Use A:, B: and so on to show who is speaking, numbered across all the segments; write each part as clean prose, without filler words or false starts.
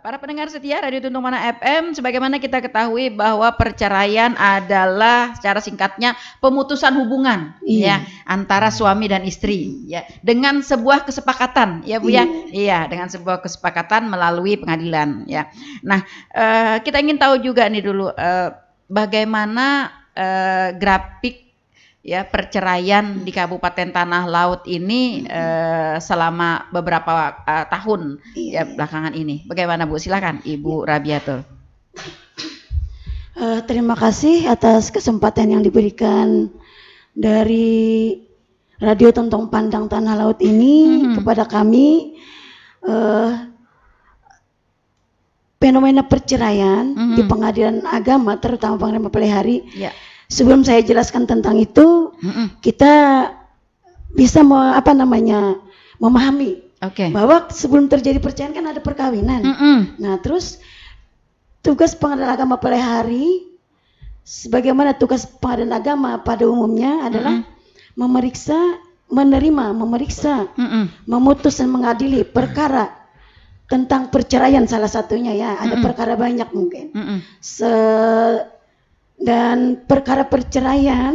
A: Para pendengar setia Radio Tuntung Mana FM, sebagaimana kita ketahui bahwa perceraian adalah secara singkatnya pemutusan hubungan ya antara suami dan istri ya dengan sebuah kesepakatan ya Bu ya. Iya, dengan sebuah kesepakatan melalui pengadilan ya. Nah, kita ingin tahu juga nih dulu bagaimana grafik ya perceraian di Kabupaten Tanah Laut ini selama beberapa tahun ya belakangan ini. Bagaimana Bu? Silakan Ibu Rabiatul.
B: Terima kasih atas kesempatan yang diberikan dari Radio Tuntung Pandang Tanah Laut ini kepada kami. Fenomena perceraian di pengadilan agama, terutama pengadilan mempelai. Sebelum saya jelaskan tentang itu, kita bisa memahami bahwa sebelum terjadi perceraian kan ada perkawinan. Nah, terus tugas pengadilan agama pelihari, sebagaimana tugas pengadilan agama pada umumnya adalah memeriksa, memutus dan mengadili perkara tentang perceraian salah satunya ya. Ada perkara banyak mungkin. Dan perkara perceraian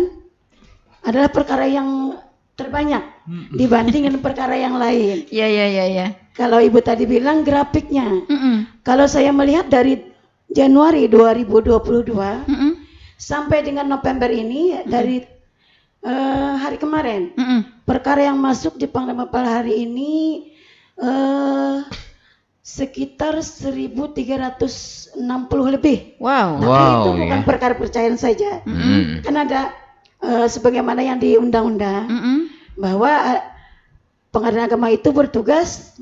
B: adalah perkara yang terbanyak dibanding dengan perkara yang lain.
A: Iya.
B: Kalau Ibu tadi bilang grafiknya, kalau saya melihat dari Januari 2022 sampai dengan November ini, dari hari kemarin, perkara yang masuk di Pengadilan Mempelai hari ini sekitar 1.360 lebih. Tapi itu bukan perkara perceraian saja. Kan ada sebagaimana yang di undang-undang bahwa pengadilan agama itu bertugas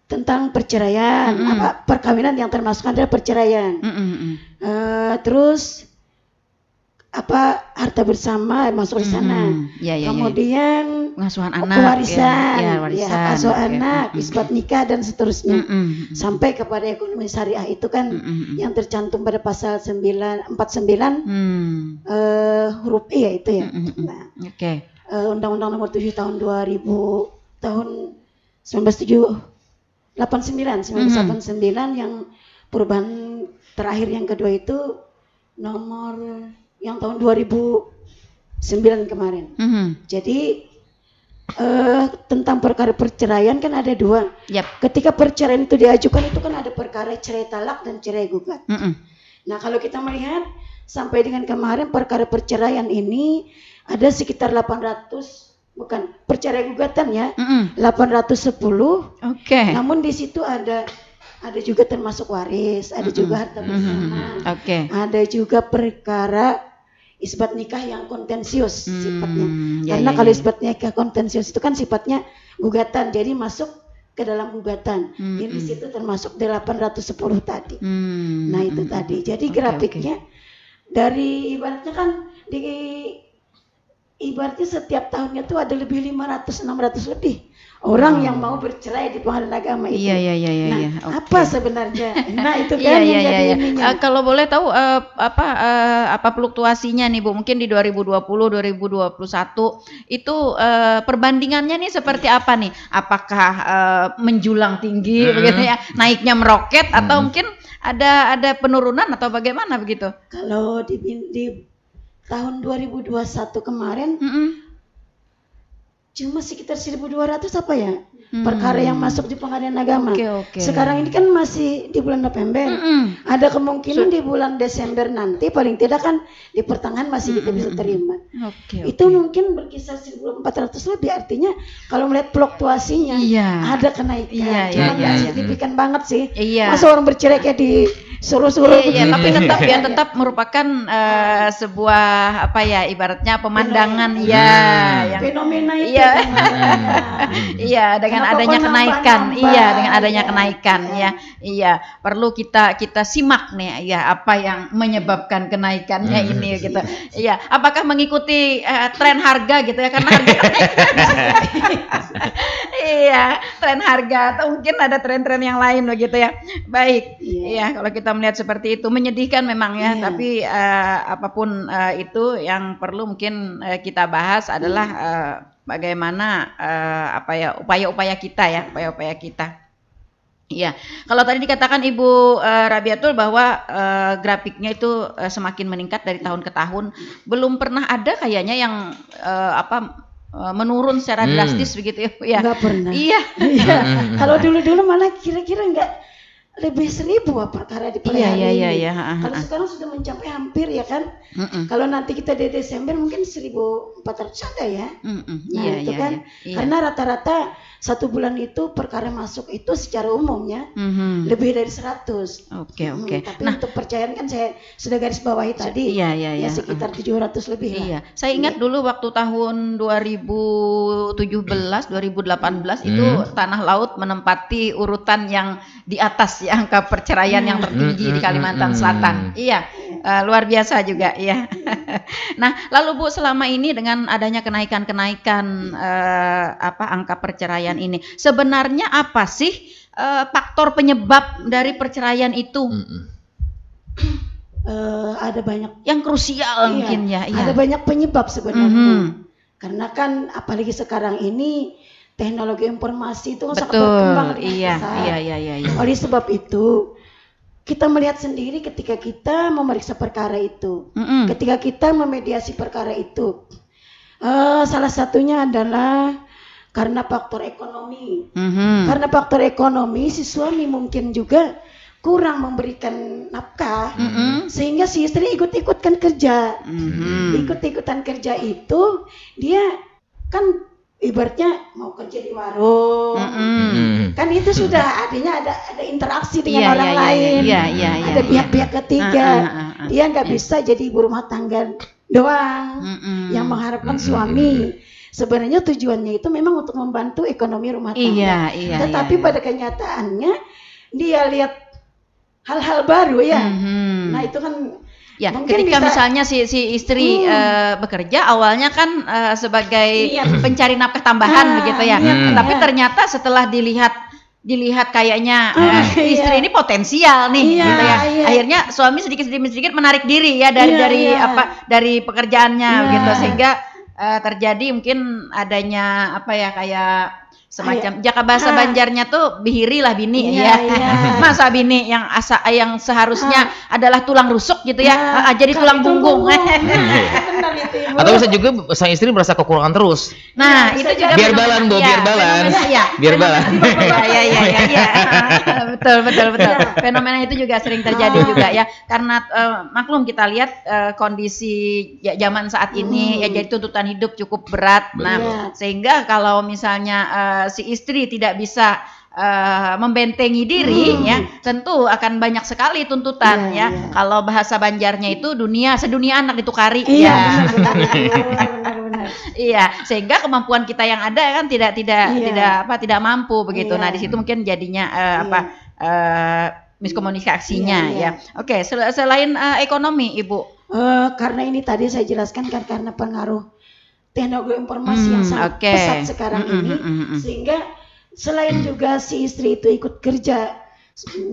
B: tentang perceraian, perkawinan yang termasuk adalah perceraian. Terus harta bersama masuk di sana. Kemudian
A: pengasuhan anak,
B: pewarisan, hak asuh anak, isbat nikah dan seterusnya. Sampai kepada ekonomi syariah itu kan yang tercantum pada pasal 49 huruf E ya itu ya. Undang-Undang Nomor 7 tahun 2000 tahun 1989 yang perubahan terakhir yang kedua itu nomor yang tahun 2009 kemarin. Jadi tentang perkara perceraian kan ada dua. Ketika perceraian itu diajukan itu kan ada perkara cerai talak dan cerai gugat. Nah, kalau kita melihat sampai dengan kemarin perkara perceraian ini ada sekitar 800, bukan perceraian gugatan ya, 810. Namun di situ ada juga termasuk waris, ada juga harta bersama, ada juga perkara isbat nikah yang kontensius sifatnya. Karena kalau isbat nikah kontensius itu kan sifatnya gugatan, jadi masuk ke dalam gugatan. Jadi di situ termasuk 810 tadi. Nah, itu tadi. Jadi grafiknya dari ibaratnya kan ibaratnya setiap tahunnya tuh ada lebih 500-600 lebih orang yang mau bercerai di pengadilan agama itu. Apa sebenarnya? Nah, itu kan yang jadi ininya.
A: Kalau boleh tahu apa fluktuasinya nih Bu? Mungkin di 2020, 2021 itu perbandingannya nih seperti apa nih? Apakah menjulang tinggi begitu ya? Naiknya meroket atau mungkin ada penurunan atau bagaimana begitu?
B: Kalau di tahun 2021 kemarin cuma sekitar 1.200 apa ya perkara yang masuk di pengadilan agama. Sekarang ini kan masih di bulan November. Ada kemungkinan di bulan Desember nanti paling tidak kan di pertengahan masih kita bisa terima. Itu mungkin berkisar 1.400 lebih, artinya kalau melihat fluktuasinya ada kenaikan. Cuma signifikan banget sih. Masa orang bercerai kayak di suruh-suruh.
A: Tapi tetap merupakan sebuah ibaratnya pemandangan yang
B: fenomena itu.
A: Dengan adanya kenaikan. Dengan adanya kenaikan perlu kita simak nih apa yang menyebabkan kenaikannya ini gitu. Apakah mengikuti tren harga gitu ya, karena harga tren harga atau mungkin ada tren-tren yang lain begitu ya. Baik. Kalau kita melihat seperti itu menyedihkan memang ya, tapi apapun itu yang perlu mungkin kita bahas adalah bagaimana upaya-upaya kita. Iya, kalau tadi dikatakan Ibu Rabiatul bahwa grafiknya itu semakin meningkat dari tahun ke tahun, belum pernah ada kayaknya yang menurun secara drastis begitu ya?
B: Nggak pernah.
A: Iya.
B: Iya. Kalau dulu-dulu malah kira-kira nggak lebih 1000 perkara di per hari.
A: Iya.
B: Kalau sekarang sudah mencapai hampir ya kan. Kalau nanti kita di Desember mungkin 1400 ada ya. Nah itu kan karena rata-rata 1 bulan itu perkara masuk itu secara umumnya lebih dari 100.
A: Oke.
B: Tapi untuk percayaan kan saya sudah garis bawahi tadi.
A: Iya.
B: Sekitar 700 lebih lah.
A: Iya. Saya ingat dulu waktu tahun 2017, 2018 itu Tanah Laut menempati urutan yang di atas ya, angka perceraian yang tertinggi di Kalimantan Selatan. Iya. Luar biasa juga ya. Nah, lalu Bu, selama ini dengan adanya kenaikan-kenaikan angka perceraian ini, sebenarnya apa sih faktor penyebab dari perceraian itu?
B: Ada banyak
A: yang krusial mungkin ya.
B: Ada banyak penyebab sebenarnya. Karena kan apalagi sekarang ini teknologi informasi itu sangat berkembang dengan pesat. Iya. Oleh sebab itu kita melihat sendiri ketika kita memeriksa perkara itu, ketika kita memediasi perkara itu, salah satunya adalah karena faktor ekonomi. Karena faktor ekonomi, si suami mungkin juga kurang memberikan nafkah, sehingga si istri ikut-ikutan kerja. Ikut-ikutan kerja itu dia kan ibaratnya mau kerja di warung, kan itu sudah artinya ada interaksi dengan orang lain, ada pihak-pihak ketiga. Dia nggak bisa jadi ibu rumah tangga doang yang mengharapkan suami. Sebenarnya tujuannya itu memang untuk membantu ekonomi rumah tangga. Tetapi pada kenyataannya dia lihat hal-hal baru ya. Nah itu kan
A: ya, ketika misalnya si istri bekerja awalnya kan sebagai pencari nafkah tambahan begitu ya. Tapi ternyata setelah dilihat kayaknya istri ini potensial nih gitu ya. Akhirnya suami sedikit menarik diri ya dari pekerjaannya begitu, sehingga terjadi mungkin adanya kayak semacam jaka bahasa Banjarnya tuh bihiri lah bini masa bini yang seharusnya adalah tulang rusuk gitu ya, jadi tulang punggung.
C: Atau bisa juga sang istri merasa kekurangan terus.
A: Nah itu juga
C: biar balan biar balan.
A: Iya. Betul. Fenomena itu juga sering terjadi juga ya, karena maklum kita lihat kondisi zaman saat ini ya, jadi tuntutan hidup cukup berat. Nah sehingga kalau misalnya si istri tidak bisa membentengi diri ya, tentu akan banyak sekali tuntutan ya. Kalau bahasa Banjarnya itu sedunia anak ditukari ya.
B: Benar.
A: Iya, sehingga kemampuan kita yang ada kan tidak mampu begitu. Nah, di situ mungkin jadinya miskomunikasinya ya. Oke, selain ekonomi, Ibu.
B: Karena ini tadi saya jelaskan kan karena pengaruh teknologi informasi yang sangat pesat sekarang ini, sehingga selain juga si istri itu ikut kerja,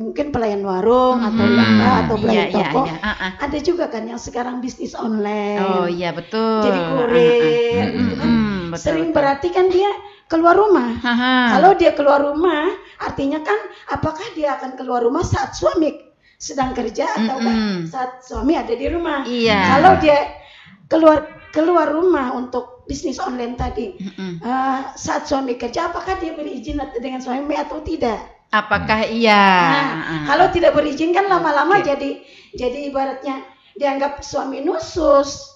B: mungkin pelayan warung atau pelayan toko, ada juga kan yang sekarang bisnis online.
A: Oh iya betul.
B: Jadi kurir, sering berarti kan dia keluar rumah. Kalau dia keluar rumah, artinya kan apakah dia akan keluar rumah saat suami sedang kerja atau saat suami ada di rumah. Kalau dia keluar rumah untuk bisnis online tadi, saat suami kerja, apakah dia berizin dengan suami atau tidak?
A: Apakah iya?
B: Kalau tidak berizin kan lama-lama jadi ibaratnya dianggap suami nusus.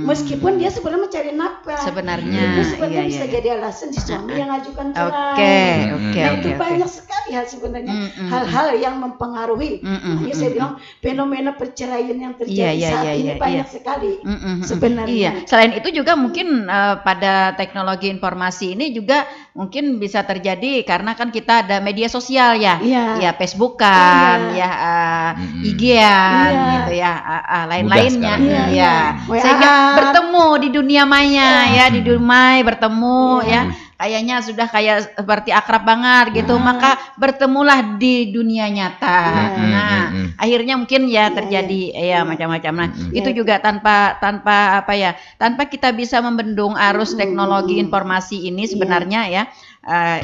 B: Meskipun dia sebenarnya mencari nafkah.
A: Itu
B: sebenarnya bisa jadi alasan si suami yang ajukan cerai. Itu banyak sekali ya sebenarnya hal-hal yang mempengaruhi. Makanya saya bilang fenomena perceraian yang terjadi saat ini banyak sekali sebenarnya.
A: Selain itu juga mungkin pada teknologi informasi ini juga mungkin bisa terjadi karena kan kita ada media sosial ya, IG-an gitu ya, lain-lainnya. sehingga bertemu di dunia maya ya, di dunia bertemu ya. Kayaknya sudah kayak seperti akrab banget gitu, maka bertemulah di dunia nyata. Nah, akhirnya mungkin ya terjadi ya macam-macam. Nah, itu juga tanpa apa ya, tanpa kita bisa membendung arus teknologi informasi ini sebenarnya ya.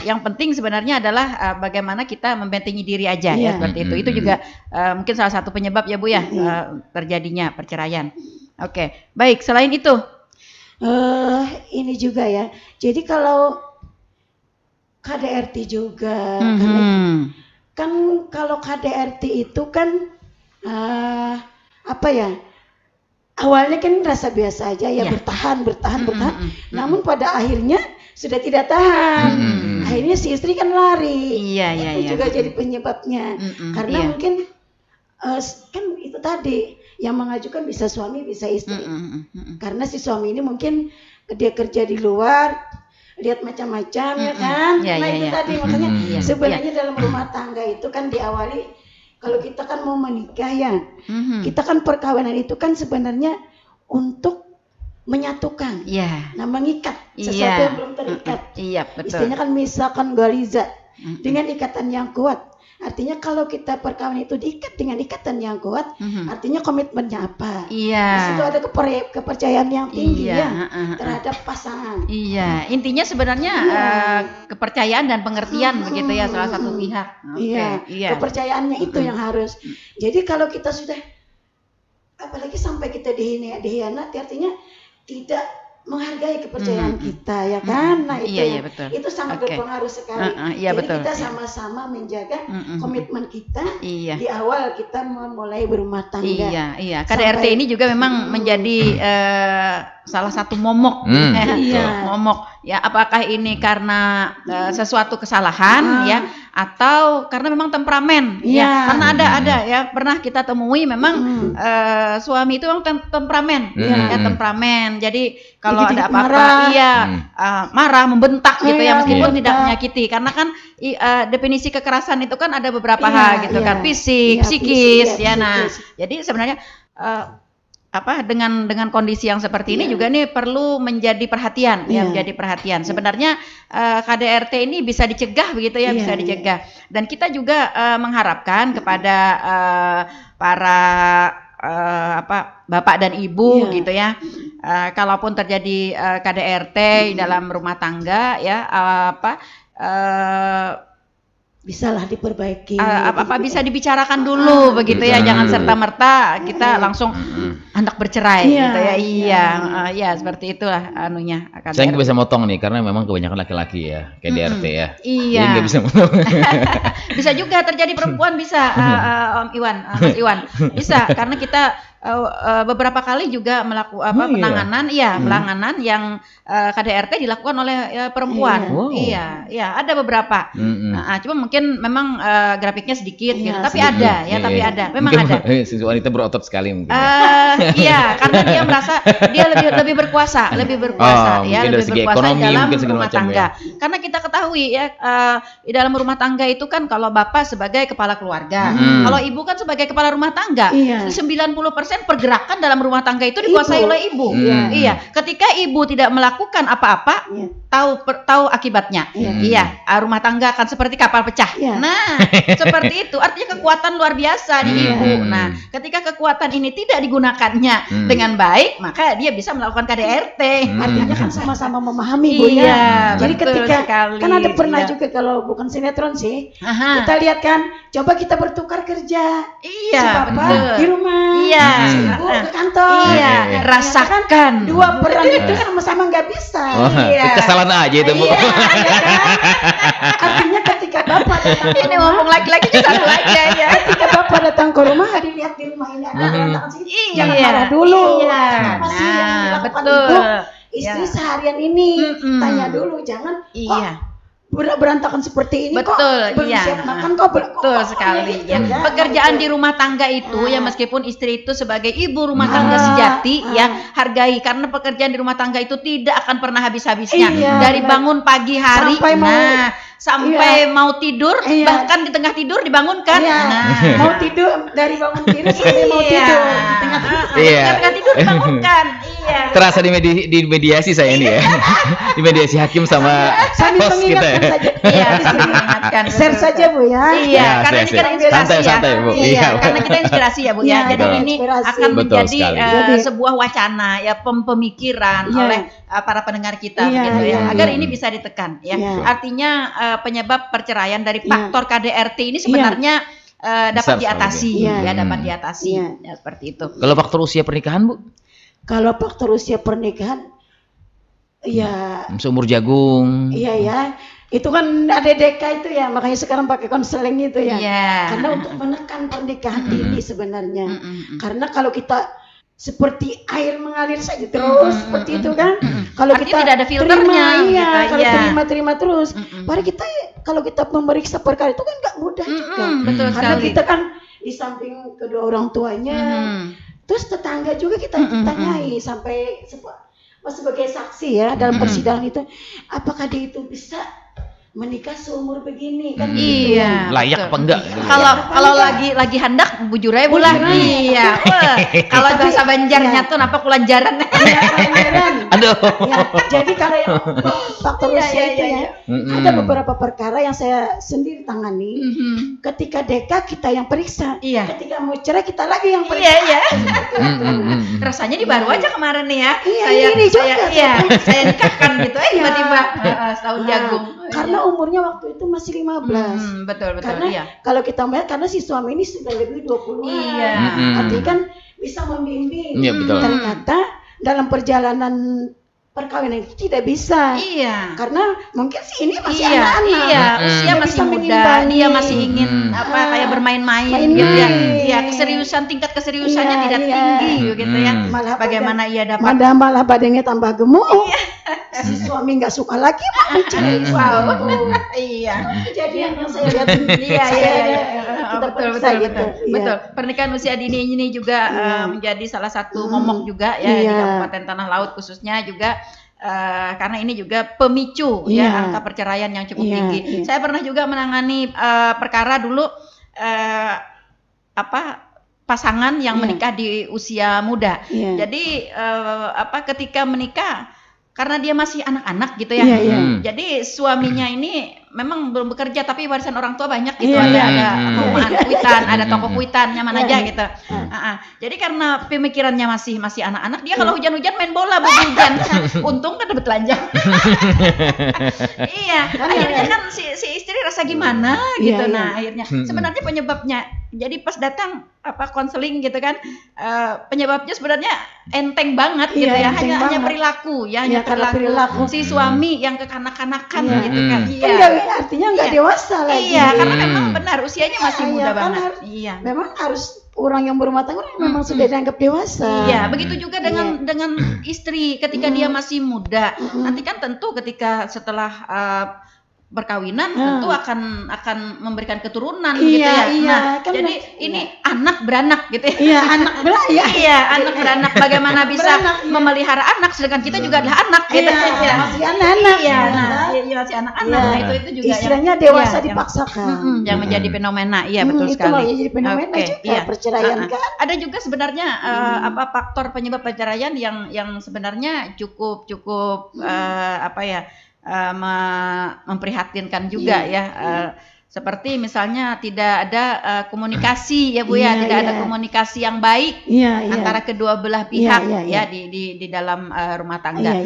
A: Yang penting sebenarnya adalah bagaimana kita membentengi diri aja ya seperti itu. Itu juga mungkin salah satu penyebab ya Bu ya terjadinya perceraian. Oke, baik. Selain itu.
B: Ini juga ya. Jadi kalau KDRT juga, kan kalau KDRT itu kan apa ya? Awalnya kan rasa biasa aja ya, bertahan. Namun pada akhirnya sudah tidak tahan. Akhirnya si istri kan lari. Itu juga jadi penyebabnya. Karena mungkin kan itu tadi yang mengajukan bisa suami bisa istri. Karena si suami ini mungkin dia kerja di luar, lihat macam-macam ya kan. Itu tadi makanya sebenarnya dalam rumah tangga itu kan diawali, kalau kita kan mau menikah ya, kita kan perkawinan itu kan sebenarnya untuk menyatukan, nah mengikat sesuatu yang belum terikat. Istilahnya kan misalkan gariza dengan ikatan yang kuat. Artinya kalau kita perkawinan itu diikat dengan ikatan yang kuat, artinya komitmennya apa? Di situ ada kepercayaan yang tinggi terhadap pasangan.
A: Intinya sebenarnya kepercayaan dan pengertian begitu ya salah satu pihak.
B: Kepercayaannya itu yang harus. Jadi kalau kita sudah, apalagi sampai kita dihianati, artinya tidak menghargai kepercayaan kita ya kan. Nah itu sangat berpengaruh sekali. Jadi kita sama-sama menjaga komitmen kita di awal kita memulai berumah tangga.
A: KDRT ini juga memang menjadi salah satu momok. Momok ya, apakah ini karena sesuatu kesalahan ya, atau karena memang temperamen ya. Karena ada ya, pernah kita temui memang suami itu memang temperamen ya, temperamen. Jadi kalau ada apa-apa marah, membentak gitu ya, meskipun tidak menyakiti. Karena kan definisi kekerasan itu kan ada beberapa hal gitu kan, fisik, psikis ya. Nah, jadi sebenarnya dengan kondisi yang seperti ini juga nih perlu menjadi perhatian ya, menjadi perhatian. Sebenarnya KDRT ini bisa dicegah begitu ya, bisa dicegah. Dan kita juga mengharapkan kepada para bapak dan ibu gitu ya, kalaupun terjadi KDRT dalam rumah tangga ya,
B: bisalah diperbaiki.
A: Bisa dibicarakan dulu begitu ya, jangan serta-merta kita langsung hendak bercerai gitu ya. Seperti itulah anunya.
C: Saya nggak bisa motong nih karena memang kebanyakan laki-laki ya KDRT ya.
A: Jadi nggak bisa motong. Bisa juga terjadi perempuan bisa, Om Iwan, Mas Iwan. Bisa karena kita beberapa kali juga melakukan penanganan penanganan yang KDRT dilakukan oleh perempuan. Ada beberapa. Cuma mungkin memang grafiknya sedikit gitu, tapi ada ya, tapi ada. Memang
C: mungkin
A: ada.
C: Si wanita berotot sekali mungkin.
A: Karena dia merasa dia lebih berkuasa, lebih berkuasa
C: ekonomi,
A: dalam
C: mungkin segala
A: rumah
C: macam
A: tangga. Karena kita ketahui ya, di dalam rumah tangga itu kan kalau bapak sebagai kepala keluarga, kalau ibu kan sebagai kepala rumah tangga, 90% pergerakan dalam rumah tangga itu dikuasai oleh ibu. Ketika ibu tidak melakukan apa-apa, tahu akibatnya. Rumah tangga akan seperti kapal pecah. Nah, seperti itu. Artinya kekuatan luar biasa di ibu. Nah, ketika kekuatan ini tidak digunakannya dengan baik, maka dia bisa melakukan KDRT.
B: Artinya kan sama-sama memahami Bu ya. Jadi ketika kan ada pernah juga, kalau bukan sinetron sih, kita lihat kan, coba kita bertukar kerja. Si bapak di rumah, si ibu ke kantor.
A: Rasakan
B: kan, dua peran itu sama-sama nggak bisa.
C: Kesalahan aja itu Bu.
B: Artinya ketika bapak datang,
A: ini ngomong laki-laki juga satu aja ya.
B: Ketika bapak datang ke rumah, dilihat di rumah ini ada berantakan sih, jangan marah dulu. Apa sih yang dilakukan ibu istri seharian ini? Tanya dulu, jangan berantakan seperti ini kok belum siap makan kok.
A: Betul sekali ya. Pekerjaan di rumah tangga itu ya, meskipun istri itu sebagai ibu rumah tangga sejati ya, hargai, karena pekerjaan di rumah tangga itu tidak akan pernah habis-habisnya. Dari bangun pagi hari sampai mau tidur, bahkan di tengah tidur dibangunkan.
B: Mau tidur, dari bangun tidur sampai mau tidur di tengah
C: Iya.
A: Ketika tidur dibangunkan. Iya.
C: Terasa di mediasi saya ini ya. Di mediasi hakim sama host kita ya.
B: Saja.
A: Iya, mengingatkan.
B: Share saja Bu ya.
A: Iya, karena ini kan inspirasi ya.
C: Santai Bu.
A: Iya, karena kita inspirasi ya Bu ya. Jadi
B: betul.
A: ini
B: Inspirasi.
A: akan
C: Betul
A: menjadi
C: sekali.
A: sebuah wacana ya, pemikiran oleh para pendengar kita gitu ya. Agar ini bisa ditekan ya. Artinya penyebab perceraian dari faktor KDRT ini sebenarnya dapat diatasi ya, dapat diatasi ya, seperti itu.
C: Kalau faktor usia pernikahan Bu?
B: Kalau faktor usia pernikahan ya
C: seumur jagung.
B: iya ya, itu kan ada DK itu ya, makanya sekarang pakai konseling itu ya. Karena untuk menekan pernikahan dini sebenarnya. Karena kalau kita seperti air mengalir saja terus seperti itu kan. Kalau kita
A: tidak ada filternya,
B: kalau terima terus. Padahal kita kalau kita memeriksa perkara itu kan nggak mudah juga.
A: Betul
B: Karena
A: sekali.
B: kita kan di samping kedua orang tuanya, terus tetangga juga kita tanyai sampai sebagai saksi ya dalam persidangan itu, apakah dia itu bisa menikah seumur begini kan?
A: Iya.
C: Layak apa enggak? Gitu.
A: Kalau lagi hendak bujur aja bulah. Iya. Kalau bahasa Banjarnya tuh apa kulanjaran.
C: Aduh.
B: Ya, jadi kalau yang faktor usia itu ya, ada beberapa perkara yang saya sendiri tangani. Ketika DK kita yang periksa. Ketika mau cerai kita lagi yang periksa.
A: Iya. Rasanya di baru aja kemarin nih ya. Saya nikahkan gitu tiba-tiba setahun jagung.
B: Karena umurnya waktu itu masih 15.
A: Betul.
B: Karena kalau kita melihat karena si suami ini sudah lebih 20-an. Artinya kan bisa membimbing. Ternyata dalam perjalanan perkawinan itu tidak bisa. Karena mungkin si ini masih anak-anak.
A: Usia masih muda, dia masih ingin kayak bermain-main gitu ya. Iya, tingkat keseriusannya tidak tinggi gitu ya.
B: Malah
A: bagaimana ia dapat
B: malah badannya tambah gemuk. Si suami nggak suka lagi mencari
A: Iya.
B: Kejadian yang saya lihat.
A: Betul. Pernikahan usia dini ini juga menjadi salah satu momok juga ya di Kabupaten Tanah Laut khususnya juga. Karena ini juga pemicu ya angka perceraian yang cukup tinggi. Saya pernah juga menangani perkara dulu pasangan yang menikah di usia muda. Jadi ketika menikah karena dia masih anak-anak gitu ya. Jadi suaminya ini memang belum bekerja tapi warisan orang tua banyak gitu. Ada perumahan kuitan, ada toko kuitan, nyaman aja gitu. Jadi karena pemikirannya masih anak-anak, dia kalau hujan-hujan main bola hujan. Untung kan dapat telanjang. Akhirnya kan si istri rasa gimana gitu. Nah, akhirnya sebenarnya penyebabnya jadi pas datang konseling gitu kan, penyebabnya sebenarnya enteng banget gitu ya, hanya perilaku ya, hanya perilaku si suami yang kekanak-kanakan gitu kan.
B: Artinya nggak dewasa lagi.
A: Karena memang benar usianya masih muda banget.
B: Memang harus orang yang berumah tangga memang sudah dianggap dewasa.
A: Begitu juga dengan istri ketika dia masih muda. Nanti kan tentu ketika setelah berkawinan tentu akan memberikan keturunan gitu ya. Nah, kan jadi ini anak beranak gitu ya.
B: Anak beranak.
A: Anak beranak. Bagaimana bisa memelihara anak sedangkan kita juga adalah anak gitu.
B: Masih anak-anak.
A: Masih anak-anak. Nah, itu juga
B: istilahnya dewasa dipaksakan.
A: Yang menjadi fenomena. Betul sekali.
B: Itu jadi fenomena juga perceraian kan.
A: Ada juga sebenarnya faktor penyebab perceraian yang sebenarnya cukup memprihatinkan juga ya. Seperti misalnya tidak ada komunikasi ya Bu tidak ada komunikasi yang baik antara kedua belah pihak di dalam rumah tangga.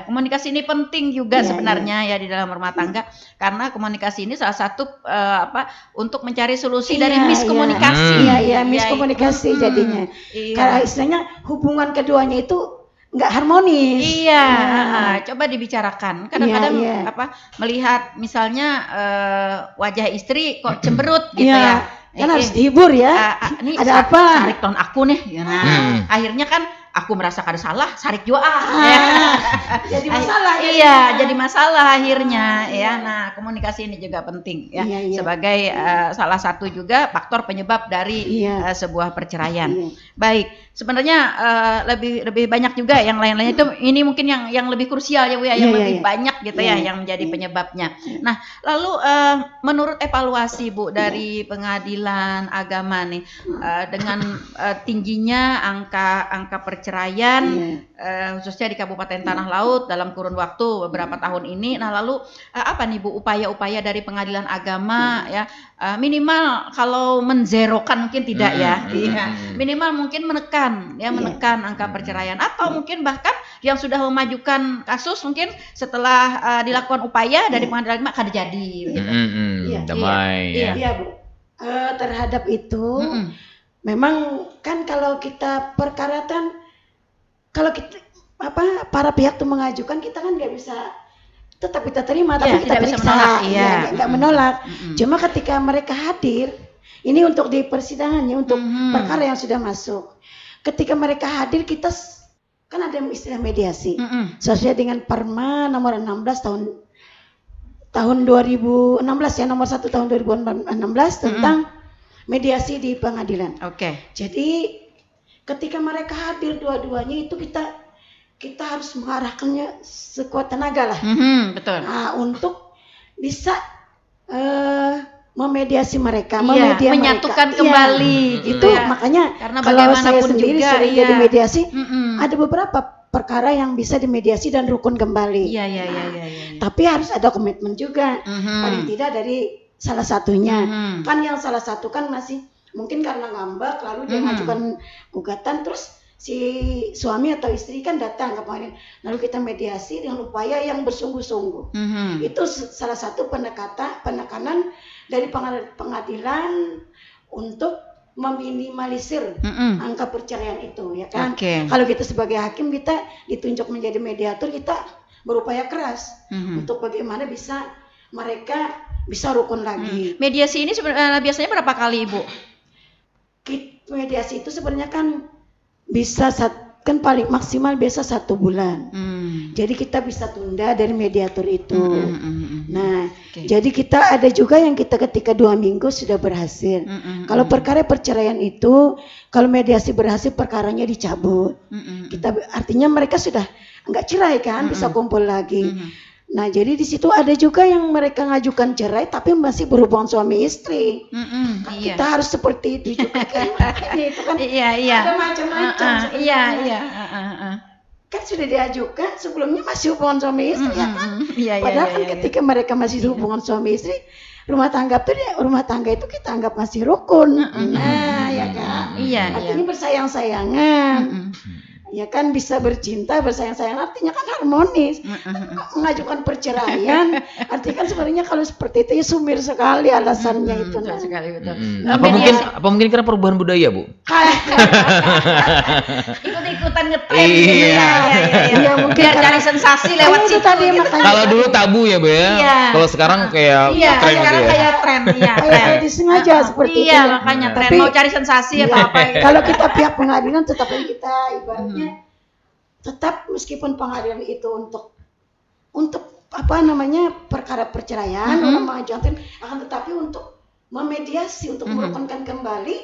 A: Komunikasi ini penting juga sebenarnya ya di dalam rumah tangga, karena komunikasi ini salah satu untuk mencari solusi dari miskomunikasi.
B: Miskomunikasi jadinya. Karena istilahnya hubungan keduanya itu nggak harmonis.
A: Coba dibicarakan. Kadang-kadang melihat misalnya wajah istri kok cemberut gitu ya.
B: Kan harus dihibur ya.
A: Ini
B: ada apa?
A: Tarik ton aku nih. Akhirnya kan aku merasa kada salah, sarik juga
B: jadi masalah ya.
A: Iya, jadi masalah akhirnya ya. Nah, komunikasi ini juga penting ya, sebagai salah satu juga faktor penyebab dari sebuah perceraian. Baik, sebenarnya lebih banyak juga yang lain-lainnya itu, ini mungkin yang lebih krusial ya Bu ya, yang lebih banyak gitu ya yang menjadi penyebabnya. Nah, lalu menurut evaluasi Bu dari Pengadilan Agama nih, dengan tingginya angka perceraian khususnya di Kabupaten Tanah Laut dalam kurun waktu beberapa tahun ini. Nah, lalu apa nih Bu upaya-upaya dari Pengadilan Agama ya, minimal kalau menzerokan mungkin tidak minimal mungkin menekan angka perceraian, atau mungkin bahkan yang sudah memajukan kasus mungkin setelah dilakukan upaya dari Pengadilan Agama akan jadi gitu.
C: Damai
B: Iya Bu. Terhadap itu memang kan kalau kita perkaratan, kalau kita para pihak tuh mengajukan, kita kan nggak bisa tetap kita terima, tapi kita bisa menolak, nggak menolak. Cuma ketika mereka hadir, ini untuk di persidangannya, untuk perkara yang sudah masuk. Ketika mereka hadir, kita kan ada istilah mediasi, sesuai dengan Perma nomor 16 tahun 2016 ya, nomor 1 tahun 2016 tentang mediasi di pengadilan. Jadi ketika mereka hadir dua-duanya itu kita harus mengarahkannya sekuat tenaga lah.
A: Betul.
B: Nah, untuk bisa memediasi mereka,
A: menyatukan kembali
B: gitu. Itu makanya
A: karena
B: kalau saya sendiri
A: juga,
B: sering jadi mediasi, ada beberapa perkara yang bisa dimediasi dan rukun kembali. Tapi harus ada komitmen juga, paling tidak dari salah satunya. Kan yang salah satu kan masih mungkin karena ngambek, lalu dia mengajukan gugatan, terus si suami atau istri kan datang kemarin, lalu kita mediasi dengan upaya yang bersungguh-sungguh. Itu salah satu penekanan dari pengadilan untuk meminimalisir angka perceraian itu, ya kan? Kalau kita sebagai hakim, kita ditunjuk menjadi mediator, kita berupaya keras untuk bagaimana bisa mereka bisa rukun lagi.
A: Mediasi ini biasanya berapa kali Ibu?
B: Mediasi itu sebenarnya kan bisa kan paling maksimal biasa 1 bulan. Jadi kita bisa tunda dari mediator itu. Nah, jadi kita ada juga yang kita ketika 2 minggu sudah berhasil. Kalau perkara perceraian itu, kalau mediasi berhasil, perkaranya dicabut. Kita artinya mereka sudah enggak cerai kan, bisa kumpul lagi. Nah, jadi di situ ada juga yang mereka ngajukan cerai tapi masih berhubungan suami istri. Kita harus seperti itu juga kan. Itu kan ada macam-macam. Kan sudah diajukan sebelumnya masih hubungan suami istri ya kan. Padahal kan ketika mereka masih hubungan suami istri, rumah tangga itu kita anggap masih rukun. Nah, ya kan. Artinya bersayang-sayangan. Ya kan, bisa bercinta, bersayang-sayang, artinya kan harmonis. Mengajukan perceraian, artinya kan sebenarnya kalau seperti itu ya sumir sekali alasannya itu.
A: Sekali, betul.
C: Apa mungkin karena perubahan budaya Bu?
A: Ikut-ikutan ngetrend.
B: Iya, mungkin
A: biar cari sensasi lewat situ.
C: Kalau dulu tabu ya Bu ya. Kalau sekarang kayak tren gitu ya.
A: Kayak tren.
B: Kayak disengaja seperti itu.
A: Iya, makanya tren mau cari sensasi atau apa.
B: Kalau kita pihak pengadilan, tetap kita ibaratnya tetap meskipun pengadilan itu untuk apa namanya perkara perceraian, orang mengajukan, akan tetapi untuk memediasi, untuk merukunkan kembali,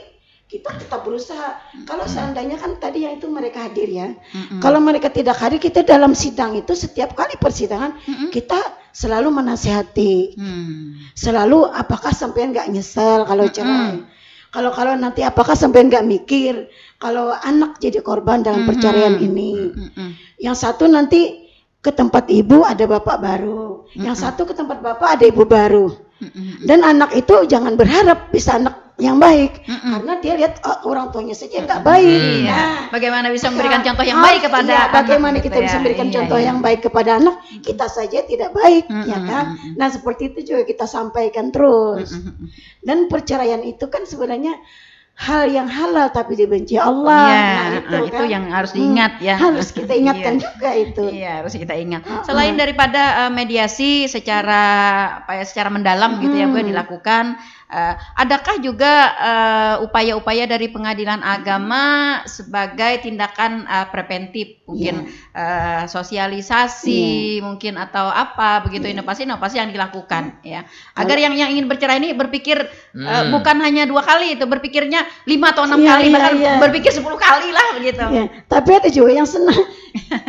B: kita tetap berusaha. Kalau seandainya kan tadi yang itu mereka hadir ya, kalau mereka tidak hadir, kita dalam sidang itu setiap kali persidangan kita selalu menasihati, selalu apakah sampean nggak nyesel kalau cerai. Kalau nanti apakah sampai nggak mikir kalau anak jadi korban dalam perceraian ini. Yang satu nanti ke tempat ibu ada bapak baru, yang satu ke tempat bapak ada ibu baru. Dan anak itu jangan berharap bisa anak yang baik, karena dia lihat orang tuanya saja nggak baik.
A: Nah, bagaimana bisa memberikan contoh yang baik kepada anak?
B: Bagaimana kita bisa memberikan contoh yang baik kepada anak? Kita saja tidak baik, ya kan? Nah, seperti itu juga kita sampaikan terus. Dan perceraian itu kan sebenarnya hal yang halal tapi dibenci Allah.
A: Itu yang harus diingat ya.
B: Harus kita ingatkan juga itu.
A: Iya, harus kita ingat. Selain daripada mediasi secara secara mendalam gitu ya Bu yang dilakukan, Adakah juga upaya-upaya dari pengadilan agama sebagai tindakan preventif, mungkin sosialisasi, mungkin atau apa begitu, inovasi-inovasi yang dilakukan ya, agar yang ingin bercerai ini berpikir bukan hanya 2 kali, itu berpikirnya 5 atau 6 kali, bahkan berpikir 10 kali lah begitu.
B: Tapi ada juga yang senang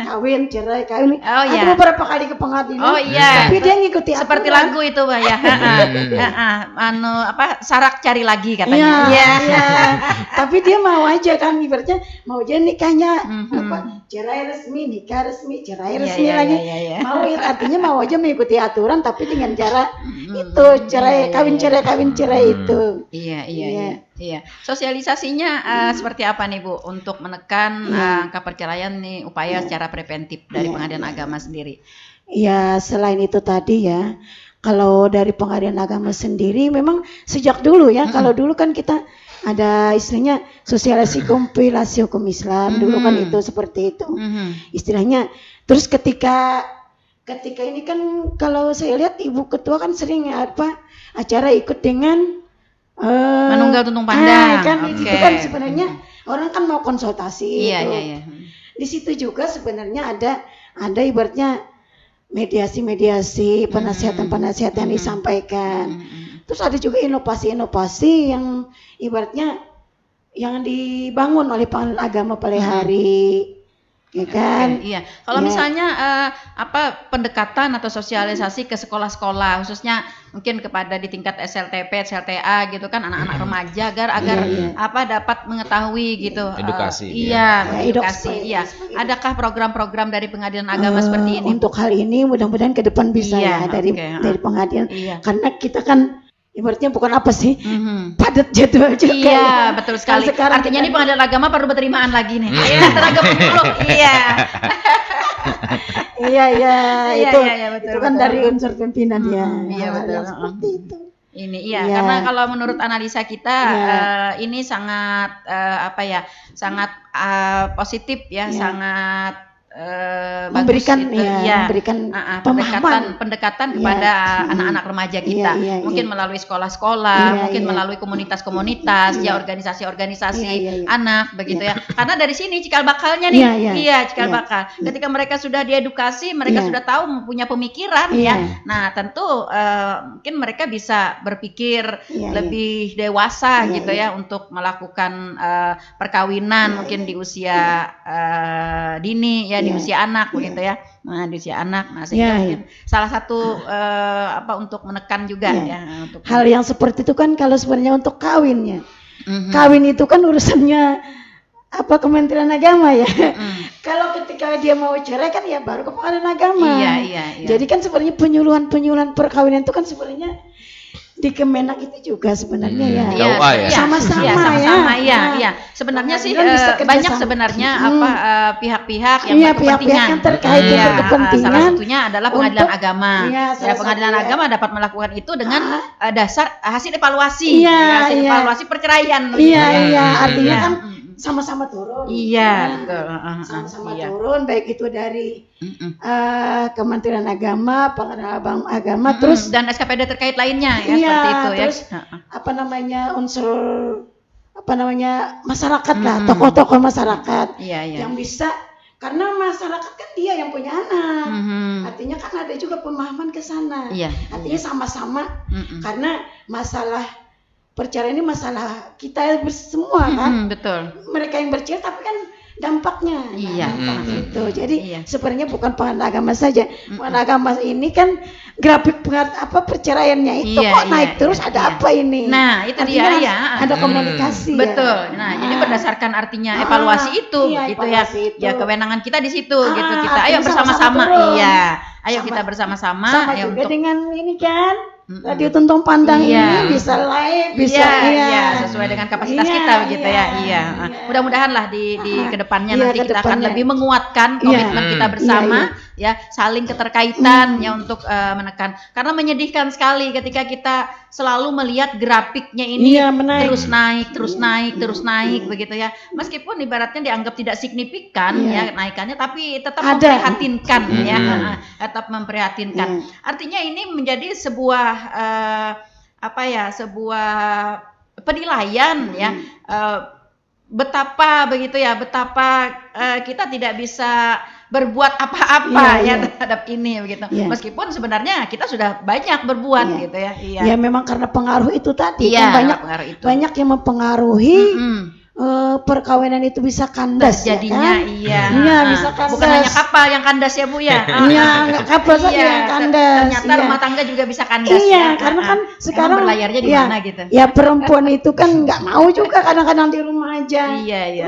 B: kawin, cerai, kawin. Aku beberapa kali ke pengadilan. Tapi dia ngikuti
A: seperti lagu itu, Mbak ya. Sarak cari lagi katanya.
B: Tapi dia mau aja kan, ibaratnya mau aja nikahnya cerai resmi, nikah resmi, cerai resmi lagi. Mau artinya mau aja mengikuti aturan tapi dengan cara itu, cerai kawin cerai itu.
A: Iya. Sosialisasinya seperti apa nih Bu untuk menekan angka perceraian nih, upaya secara preventif dari pengadilan agama sendiri?
B: Ya, selain itu tadi ya, kalau dari pengadilan agama sendiri memang sejak dulu ya, kalau dulu kan kita ada istilahnya sosialisasi kompilasi hukum Islam, dulu kan itu seperti itu istilahnya. Terus ketika ini kan kalau saya lihat Ibu Ketua kan sering acara ikut dengan
A: menunggal tuntung pandang.
B: Itu kan sebenarnya orang kan mau konsultasi.
A: Iya.
B: Di situ juga sebenarnya ada ibaratnya mediasi-mediasi, penasihat-penasihat yang disampaikan. Terus ada juga inovasi-inovasi yang ibaratnya yang dibangun oleh pengadilan agama pada hari. Ya kan?
A: Iya. Kalau misalnya pendekatan atau sosialisasi ke sekolah-sekolah, khususnya mungkin kepada di tingkat SLTP, SLTA gitu kan, anak-anak remaja agar dapat mengetahui gitu.
C: Edukasi.
B: Edukasi.
A: Adakah program-program dari pengadilan agama seperti ini?
B: Untuk hal ini mudah-mudahan ke depan bisa dari pengadilan. Karena kita kan ibaratnya bukan apa sih, padat jadwal juga.
A: Iya, betul sekali. Artinya ini pengadilan agama perlu berterimaan lagi nih. Tenaga penghulu.
B: Itu kan dari unsur pimpinan ya.
A: Iya, betul.
B: Seperti itu.
A: Ini karena kalau menurut analisa kita ini sangat sangat positif ya, sangat
B: memberikan
A: pendekatan kepada anak-anak remaja kita, mungkin melalui sekolah-sekolah, mungkin melalui komunitas-komunitas, organisasi-organisasi anak begitu ya. Karena dari sini cikal bakalnya nih, cikal bakal. Ketika mereka sudah diedukasi, mereka sudah tahu, punya pemikiran Nah tentu mungkin mereka bisa berpikir lebih dewasa gitu ya untuk melakukan perkawinan mungkin di usia dini ya, di usia anak begitu ya. Nah, di usia anak. Nah, sehingga salah satu untuk menekan juga ya untuk
B: hal yang seperti itu kan. Kalau sebenarnya untuk kawinnya. Kawin itu kan urusannya Kementerian Agama ya. Kalau ketika dia mau cerai kan ya baru ke pengadilan agama. Jadi kan sebenarnya penyuluhan perkawinan itu kan sebenarnya di Kemenak itu juga sebenarnya sama-sama ya.
A: Sebenarnya sih banyak sebenarnya pihak-pihak yang berkepentingan.
B: Yang terkait berkepentingan.
A: Salah satunya adalah pengadilan agama. Pengadilan agama dapat melakukan itu dengan dasar hasil evaluasi. Evaluasi perceraian.
B: Artinya kan sama-sama turun. Sama-sama turun, baik itu dari Kementerian Agama, Pengadilan Agama, terus
A: dan SKPD terkait lainnya ya, seperti itu
B: terus, unsur masyarakat lah, tokoh-tokoh masyarakat yang bisa, karena masyarakat kan dia yang punya anak, artinya kan ada juga pemahaman ke sana, artinya sama-sama, karena masalah perceraian ini masalah kita semua kan,
A: betul.
B: Mereka yang bercerai tapi kan dampaknya, itu. Jadi sebenarnya bukan pengadilan agama saja, pengadilan agama ini kan grafik perceraiannya itu kok naik terus, ada apa ini?
A: Nah itu
B: artinya
A: dia
B: ada komunikasi.
A: Betul. Nah jadi berdasarkan artinya evaluasi itu, gitu ya. Ya kewenangan kita di situ, gitu kita. Ayo bersama-sama, ayo kita bersama-sama.
B: Sama juga dengan ini kan. Radio Tuntung Pandang ini bisa live, bisa
A: sesuai dengan kapasitas kita begitu ya. Mudah-mudahan lah di kedepannya nanti kita akan lebih menguatkan komitmen kita bersama ya, saling keterkaitan ya untuk menekan. Karena menyedihkan sekali ketika kita selalu melihat grafiknya ini terus naik begitu ya. Meskipun ibaratnya dianggap tidak signifikan ya naikannya, tapi tetap memprihatinkan ya, tetap memprihatinkan. Artinya ini menjadi sebuah sebuah penilaian ya, betapa kita tidak bisa berbuat apa-apa terhadap ini begitu. Meskipun sebenarnya kita sudah banyak berbuat gitu ya.
B: Ya memang karena pengaruh itu tadi kan banyak yang mempengaruhi perkawinan itu bisa kandas
A: jadinya
B: ya kan? Iya bisa kandas.
A: Bukan hanya kapal yang kandas ya Bu ya.
B: Iya kapal saja yang kandas.
A: Ternyata rumah tangga juga bisa kandas.
B: Iya karena kan sekarang
A: berlayarnya di mana gitu.
B: Ya perempuan itu kan nggak mau juga kadang-kadang di rumah aja.
A: Iya.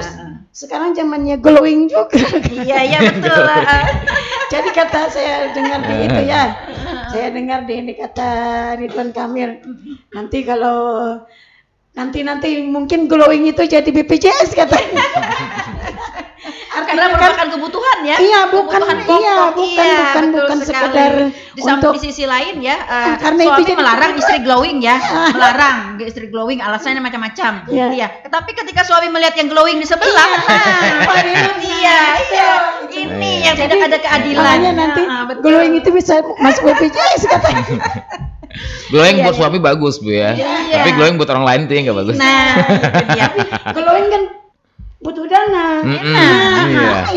B: Sekarang zamannya glowing juga.
A: Iya betul.
B: Jadi kata saya dengar di itu ya. Saya dengar di ini kata Ridwan Kamil. Nanti kalau nanti mungkin glowing itu jadi BPJS katanya.
A: Karena merupakan kebutuhan ya.
B: Iya, bukan sekedar
A: di sisi lain ya.
B: Karena
A: suami
B: itu
A: melarang istri glowing ya, melarang istri glowing, alasannya macam-macam. Iya. Tetapi ketika suami melihat yang glowing di sebelah, ini yang tidak ada keadilan.
B: Nanti glowing itu bisa masuk BPJS katanya.
C: Glowing buat suami bagus Bu ya. Tapi glowing buat orang lain tuh nggak bagus.
A: Nah, itu dia.
B: Glowing kan butuh dana,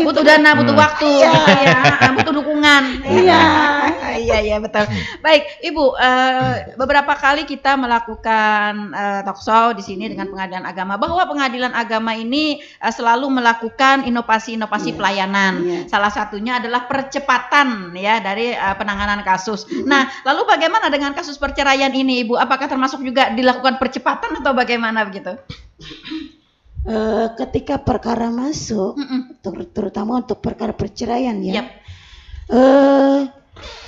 A: butuh dana, butuh waktu, butuh dukungan. Iya betul. Baik Ibu, beberapa kali kita melakukan talkshow di sini dengan Pengadilan Agama bahwa Pengadilan Agama ini selalu melakukan inovasi-inovasi pelayanan. Salah satunya adalah percepatan ya dari penanganan kasus. Nah, lalu bagaimana dengan kasus perceraian ini Ibu? Apakah termasuk juga dilakukan percepatan atau bagaimana begitu?
B: Ketika perkara masuk, terutama untuk perkara perceraian ya,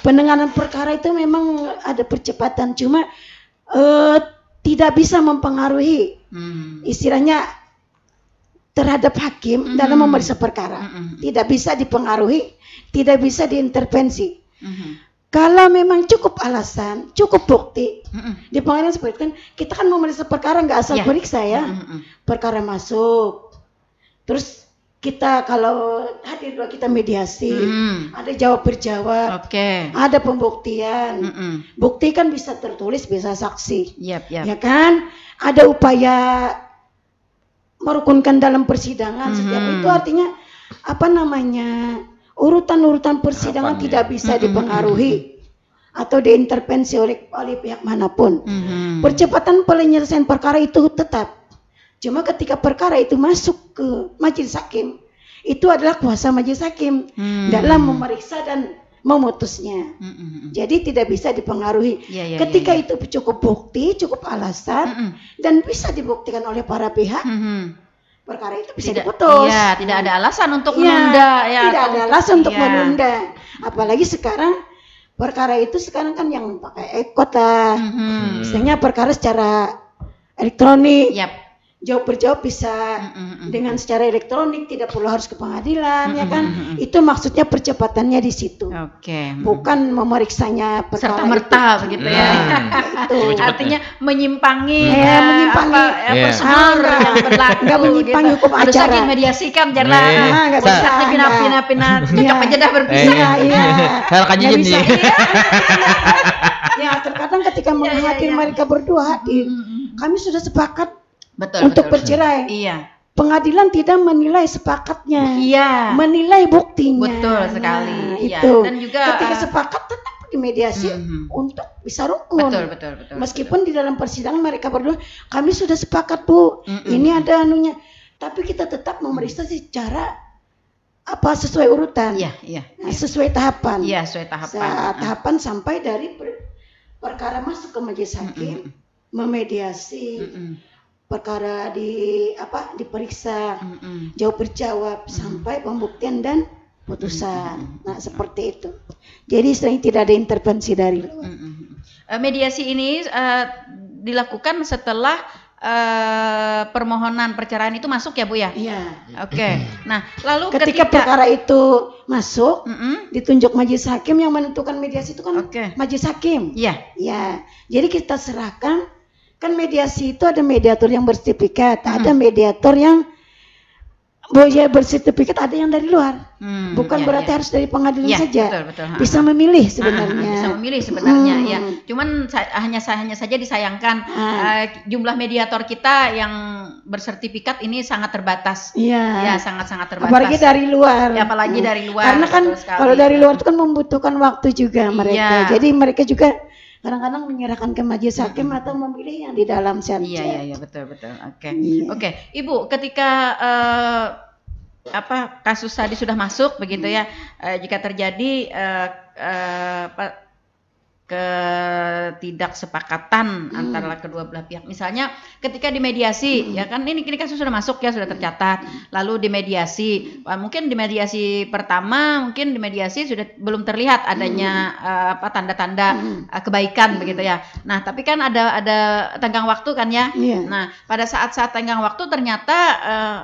B: penanganan perkara itu memang ada percepatan, cuma tidak bisa mempengaruhi istilahnya terhadap hakim dalam memeriksa perkara, tidak bisa dipengaruhi, tidak bisa diintervensi. Kalau memang cukup alasan, cukup bukti, di pengadilan seperti itu kan, kita kan memeriksa perkara nggak asal periksa ya, perkara masuk, terus kita kalau hadir dua kita mediasi, ada jawab berjawab, ada pembuktian, bukti kan bisa tertulis, bisa saksi, ya kan, ada upaya merukunkan dalam persidangan, setiap itu artinya urutan-urutan persidangan tidak bisa dipengaruhi atau diintervensi oleh pihak manapun. Percepatan penyelesaian perkara itu tetap. Cuma ketika perkara itu masuk ke majelis hakim, itu adalah kuasa majelis hakim dalam memeriksa dan memutusnya. Jadi tidak bisa dipengaruhi. Ketika itu cukup bukti, cukup alasan, dan bisa dibuktikan oleh para pihak, perkara itu bisa diputus.
A: Iya, tidak ada alasan untuk menunda.
B: Tidak ada alasan untuk menunda. Apalagi sekarang perkara itu sekarang kan yang pakai e-court lah. Misalnya perkara secara elektronik. Jawab berjawab bisa dengan secara elektronik, tidak perlu harus ke pengadilan, ya kan? Itu maksudnya percepatannya di situ. Bukan memeriksanya
A: serta-merta begitu ya.
B: Itu.
A: Artinya menyimpangi
B: prosedur
A: yang berlaku.
B: Nggak menyimpangi hukum acara.
A: Harusnya dimediasikan jangan nggak bisa pindah-pindah cocok aja dah berpisah.
B: Ya terkadang ketika menghadir mereka berdua hadir, kami sudah sepakat untuk bercerai. Pengadilan tidak menilai sepakatnya, menilai buktinya.
A: Betul sekali.
B: Itu. Dan juga ketika sepakat tetap dimediasi untuk bisa rukun.
A: Betul.
B: Meskipun di dalam persidangan mereka berdua, kami sudah sepakat Bu, ini ada anunya. Tapi kita tetap memeriksa secara sesuai urutan. Sesuai tahapan.
A: Sesuai tahapan.
B: Tahapan sampai dari perkara masuk ke majelis hakim, memediasi. Perkara diperiksa, jawab berjawab sampai pembuktian dan putusan. Nah seperti itu. Jadi sering tidak ada intervensi dari luar.
A: Mediasi ini dilakukan setelah permohonan perceraian itu masuk ya Bu ya?
B: Iya.
A: Nah lalu
B: ketika perkara itu masuk, ditunjuk majelis hakim yang menentukan mediasi itu kan majelis hakim. Jadi kita serahkan. Kan mediasi itu ada mediator yang bersertifikat, ada mediator yang boleh bersertifikat ada yang dari luar. Bukan berarti harus dari pengadilan saja.
A: Betul.
B: Bisa memilih sebenarnya.
A: Bisa memilih sebenarnya ya. Cuman hanya saja disayangkan jumlah mediator kita yang bersertifikat ini sangat terbatas.
B: Iya.
A: Ya, sangat-sangat terbatas.
B: Apalagi dari luar.
A: Ya, apalagi dari luar.
B: Karena kan kalau dari luar itu kan membutuhkan waktu juga mereka. Jadi mereka juga kadang-kadang menyerahkan ke majelis hakim atau memilih yang di dalam saja.
A: Iya, betul. Oke. Ibu, ketika kasus tadi sudah masuk begitu ya, jika terjadi ketidaksepakatan antara kedua belah pihak, misalnya ketika dimediasi, ya kan ini kasus sudah masuk ya, sudah tercatat, lalu dimediasi, mungkin di mediasi pertama, mungkin di mediasi sudah belum terlihat adanya tanda-tanda kebaikan begitu ya. Nah, tapi kan ada tenggang waktu kan ya. Nah, pada saat-saat tenggang waktu ternyata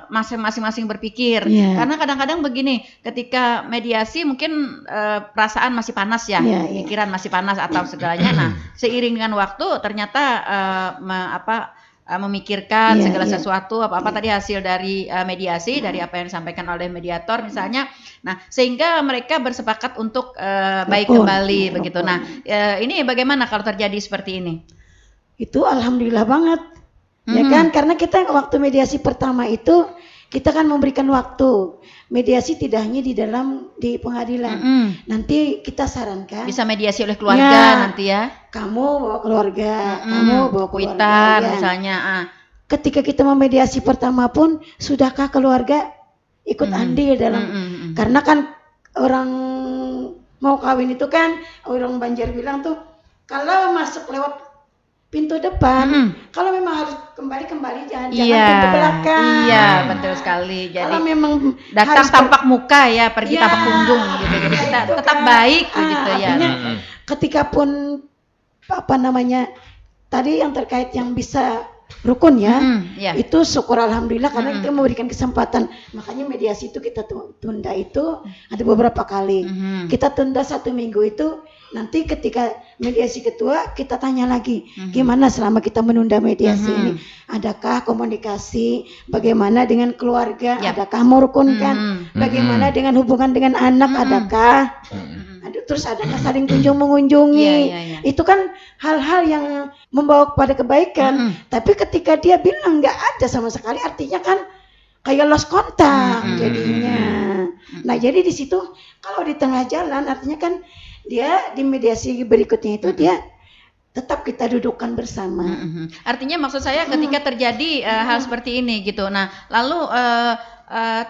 A: masing-masing berpikir, karena kadang-kadang begini, ketika mediasi mungkin perasaan masih panas ya, pikiran masih panas atau segalanya. Nah, seiring dengan waktu ternyata memikirkan segala sesuatu apa tadi hasil dari mediasi, dari apa yang disampaikan oleh mediator misalnya. Nah, sehingga mereka bersepakat untuk baik kembali begitu. Nah, ini bagaimana kalau terjadi seperti ini?
B: Itu alhamdulillah banget. Ya kan, karena kita waktu mediasi pertama itu kita kan memberikan waktu. Mediasi tidak hanya di pengadilan. Nanti kita sarankan
A: bisa mediasi oleh keluarga nanti ya.
B: Kamu bawa keluarga, kamu bawa
A: keluarga misalnya.
B: Ketika kita memediasi pertama pun sudahkah keluarga ikut andil dalam karena kan orang mau kawin itu kan orang Banjar bilang tuh kalau masuk lewat pintu depan, kalau memang harus kembali jangan pintu belakang.
A: Iya, betul sekali. Jadi
B: kalau memang
A: datang tampak muka ya, pergi tampak punggung gitu. Jadi kita tetap baik begitu ya.
B: Ketika pun tadi yang terkait yang bisa rukun itu syukur alhamdulillah karena kita memberikan kesempatan. Makanya mediasi itu kita tunda itu ada beberapa kali. Kita tunda 1 minggu itu. Nanti ketika mediasi kedua kita tanya lagi gimana selama kita menunda mediasi ini, adakah komunikasi, bagaimana dengan keluarga, adakah merukunkan, bagaimana dengan hubungan dengan anak, adakah terus adakah saling kunjung mengunjungi. Itu kan hal-hal yang membawa kepada kebaikan. Tapi ketika dia bilang nggak ada sama sekali, artinya kan kayak lost kontak jadinya. Nah, jadi di situ kalau di tengah jalan artinya kan dia di mediasi berikutnya itu dia tetap kita dudukkan bersama.
A: Artinya maksud saya ketika terjadi hal seperti ini gitu. Nah, lalu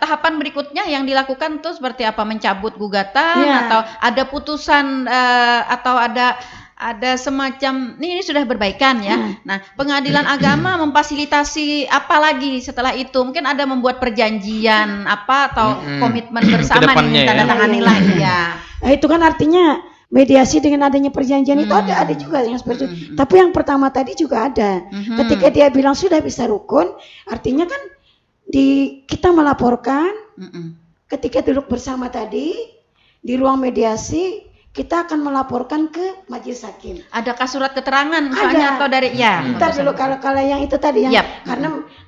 A: tahapan berikutnya yang dilakukan tuh seperti apa? Mencabut gugatan atau ada putusan atau ada semacam ini sudah berbaikan ya. Nah, pengadilan agama memfasilitasi apa lagi setelah itu? Mungkin ada membuat perjanjian atau komitmen bersama tanda tangani lagi ya.
B: Nah, itu kan artinya mediasi dengan adanya perjanjian itu ada juga yang seperti itu. Tapi yang pertama tadi juga ada. Ketika dia bilang sudah bisa rukun, artinya kan kita melaporkan. Ketika duduk bersama tadi di ruang mediasi, kita akan melaporkan ke majelis hakim.
A: Adakah surat keterangan misalnya atau dari
B: Ntar dulu kalau yang itu tadi yang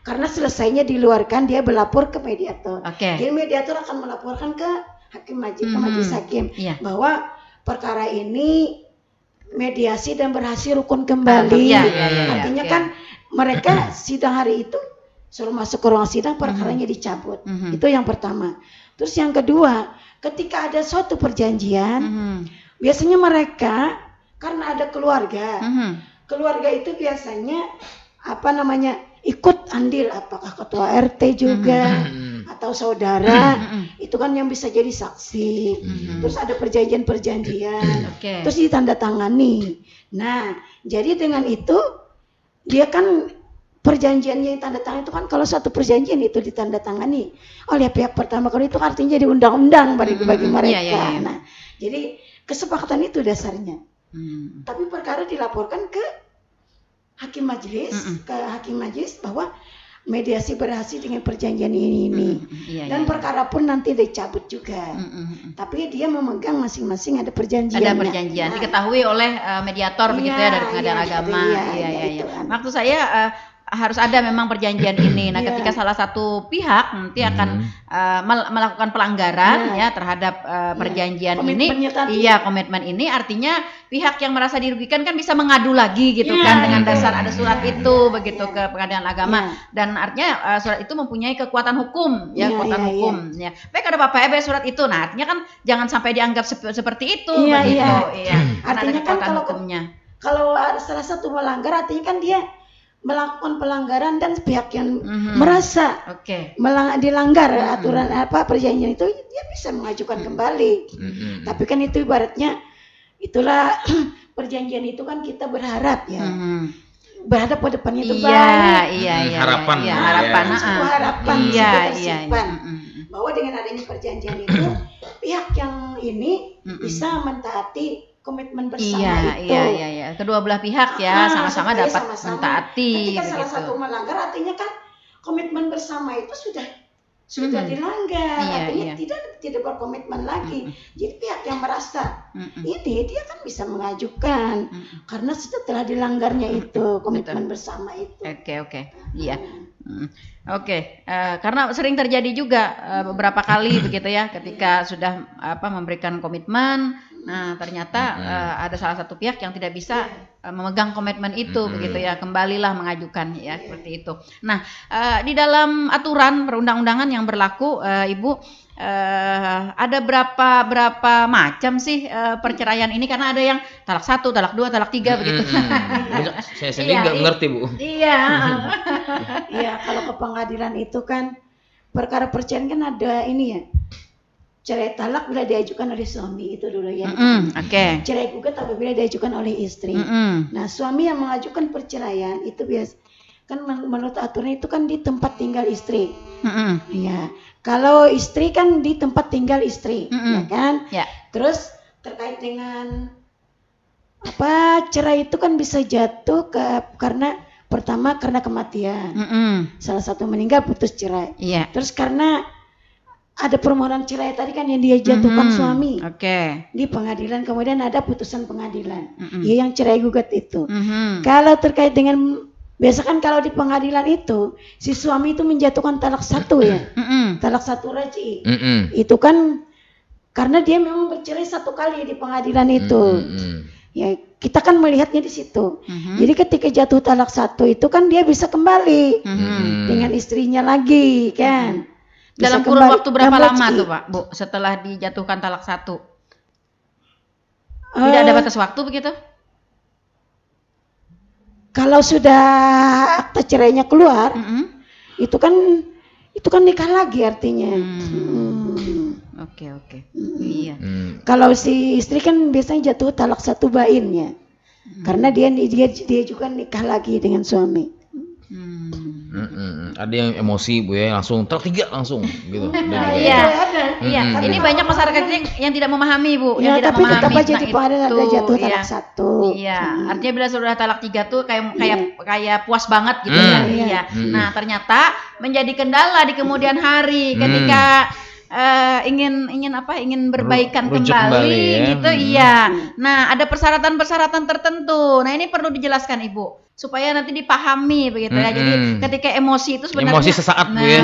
B: karena selesainya diluarkan dia berlapor ke mediator. Jadi mediator akan melaporkan ke hakim majelis hakim bahwa perkara ini mediasi dan berhasil rukun kembali. Artinya kan mereka sidang hari itu suruh masuk ke ruang sidang, perkaranya dicabut. Itu yang pertama. Terus yang kedua, ketika ada suatu perjanjian, biasanya mereka karena ada keluarga, keluarga itu biasanya ikut andil, apakah ketua RT juga atau saudara, itu kan yang bisa jadi saksi. Terus ada perjanjian-perjanjian, terus ditandatangani. Nah, jadi dengan itu dia kan perjanjiannya yang tanda tangan itu kan kalau satu perjanjian itu ditandatangani oleh pihak pertama kalau itu artinya jadi undang-undang bagi mereka. Nah, jadi kesepakatan itu dasarnya. Tapi perkara dilaporkan ke hakim majelis, bahwa mediasi berhasil dengan perjanjian ini. Dan perkara pun nanti dicabut juga. Tapi dia memegang masing-masing ada perjanjian.
A: Ada perjanjian, diketahui oleh mediator begitu ya dari pengadilan agama. Maksud saya harus ada memang perjanjian ini. Nah, ketika salah satu pihak nanti akan melakukan pelanggaran ya terhadap perjanjian ini, komitmen ini, artinya pihak yang merasa dirugikan kan bisa mengadu lagi gitu kan dengan dasar ada surat itu begitu ke Pengadilan Agama dan artinya surat itu mempunyai kekuatan hukum hukum ya. Baik, ada Bapak surat itu. Nah, artinya kan jangan sampai dianggap seperti itu begitu.
B: Artinya kan kalau ada salah satu melanggar artinya kan dia melakukan pelanggaran dan pihak yang merasa dilanggar aturan perjanjian itu dia bisa mengajukan kembali. Tapi kan itu ibaratnya itulah perjanjian itu kan kita berharap ya. Berharap pada depannya itu baik.
C: Harapan
B: bahwa dengan adanya perjanjian itu pihak yang ini bisa mentaati komitmen bersama itu.
A: Iya. Kedua belah pihak ya sama-sama dapat mentaati.
B: Ketika salah satu melanggar artinya kan komitmen bersama itu sudah dilanggar. Artinya tidak berkomitmen lagi. Jadi pihak yang merasa ini dia kan bisa mengajukan karena setelah dilanggarnya itu komitmen bersama itu.
A: Oke. Iya. Karena sering terjadi juga beberapa kali begitu ya ketika sudah memberikan komitmen. Nah, ternyata ada salah satu pihak yang tidak bisa memegang komitmen itu begitu ya, kembalilah mengajukan ya seperti itu. Nah, di dalam aturan perundang-undangan yang berlaku, Ibu, ada berapa macam sih perceraian ini? Karena ada yang talak 1, talak 2, talak 3 begitu.
C: Saya sendiri nggak ngerti, Bu.
B: Iya, kalau ke pengadilan itu kan perkara perceraian kan ada ini ya. Cerai talak bila diajukan oleh suami itu dulu ya. Cerai gugat apabila diajukan oleh istri. Nah, suami yang mengajukan perceraian itu biasa kan menurut aturan itu kan di tempat tinggal istri. Ya, kalau istri kan di tempat tinggal istri, ya kan? Terus terkait dengan cerai itu kan bisa jatuh karena pertama karena kematian. Salah satu meninggal putus cerai. Terus karena ada permohonan cerai tadi kan yang dia jatuhkan suami di pengadilan, kemudian ada putusan pengadilan yang cerai gugat itu. Kalau terkait dengan biasa kan kalau di pengadilan itu si suami itu menjatuhkan talak 1 ya, talak 1 raj'i. Itu kan karena dia memang bercerai 1 kali di pengadilan itu. Ya, kita kan melihatnya di situ. Jadi ketika jatuh talak 1 itu kan dia bisa kembali dengan istrinya lagi kan.
A: Dalam kurun waktu berapa lama tuh Pak, Bu, setelah dijatuhkan talak 1? Tidak ada batas waktu begitu?
B: Kalau sudah akta cerainya keluar, itu kan nikah lagi artinya.
A: Oke. Iya.
B: Kalau si istri kan biasanya jatuh talak 1 bainnya, karena dia juga nikah lagi dengan suami.
C: Ada yang emosi, Bu ya, langsung talak 3 langsung gitu.
A: Iya. Ini banyak masyarakat yang tidak memahami, Bu, yang tidak
B: tapi
A: memahami.
B: Tetap aja di pengadilan ada jatuh talak 1.
A: Iya, artinya bila sudah talak 3 tuh kayak puas banget gitu ya. Nah, ternyata menjadi kendala di kemudian hari ketika ingin berbaikan kembali gitu. Nah, ada persyaratan-persyaratan tertentu. Nah, ini perlu dijelaskan Ibu supaya nanti dipahami begitu ya. Jadi ketika emosi itu sebenarnya
C: emosi sesaat Bu ya.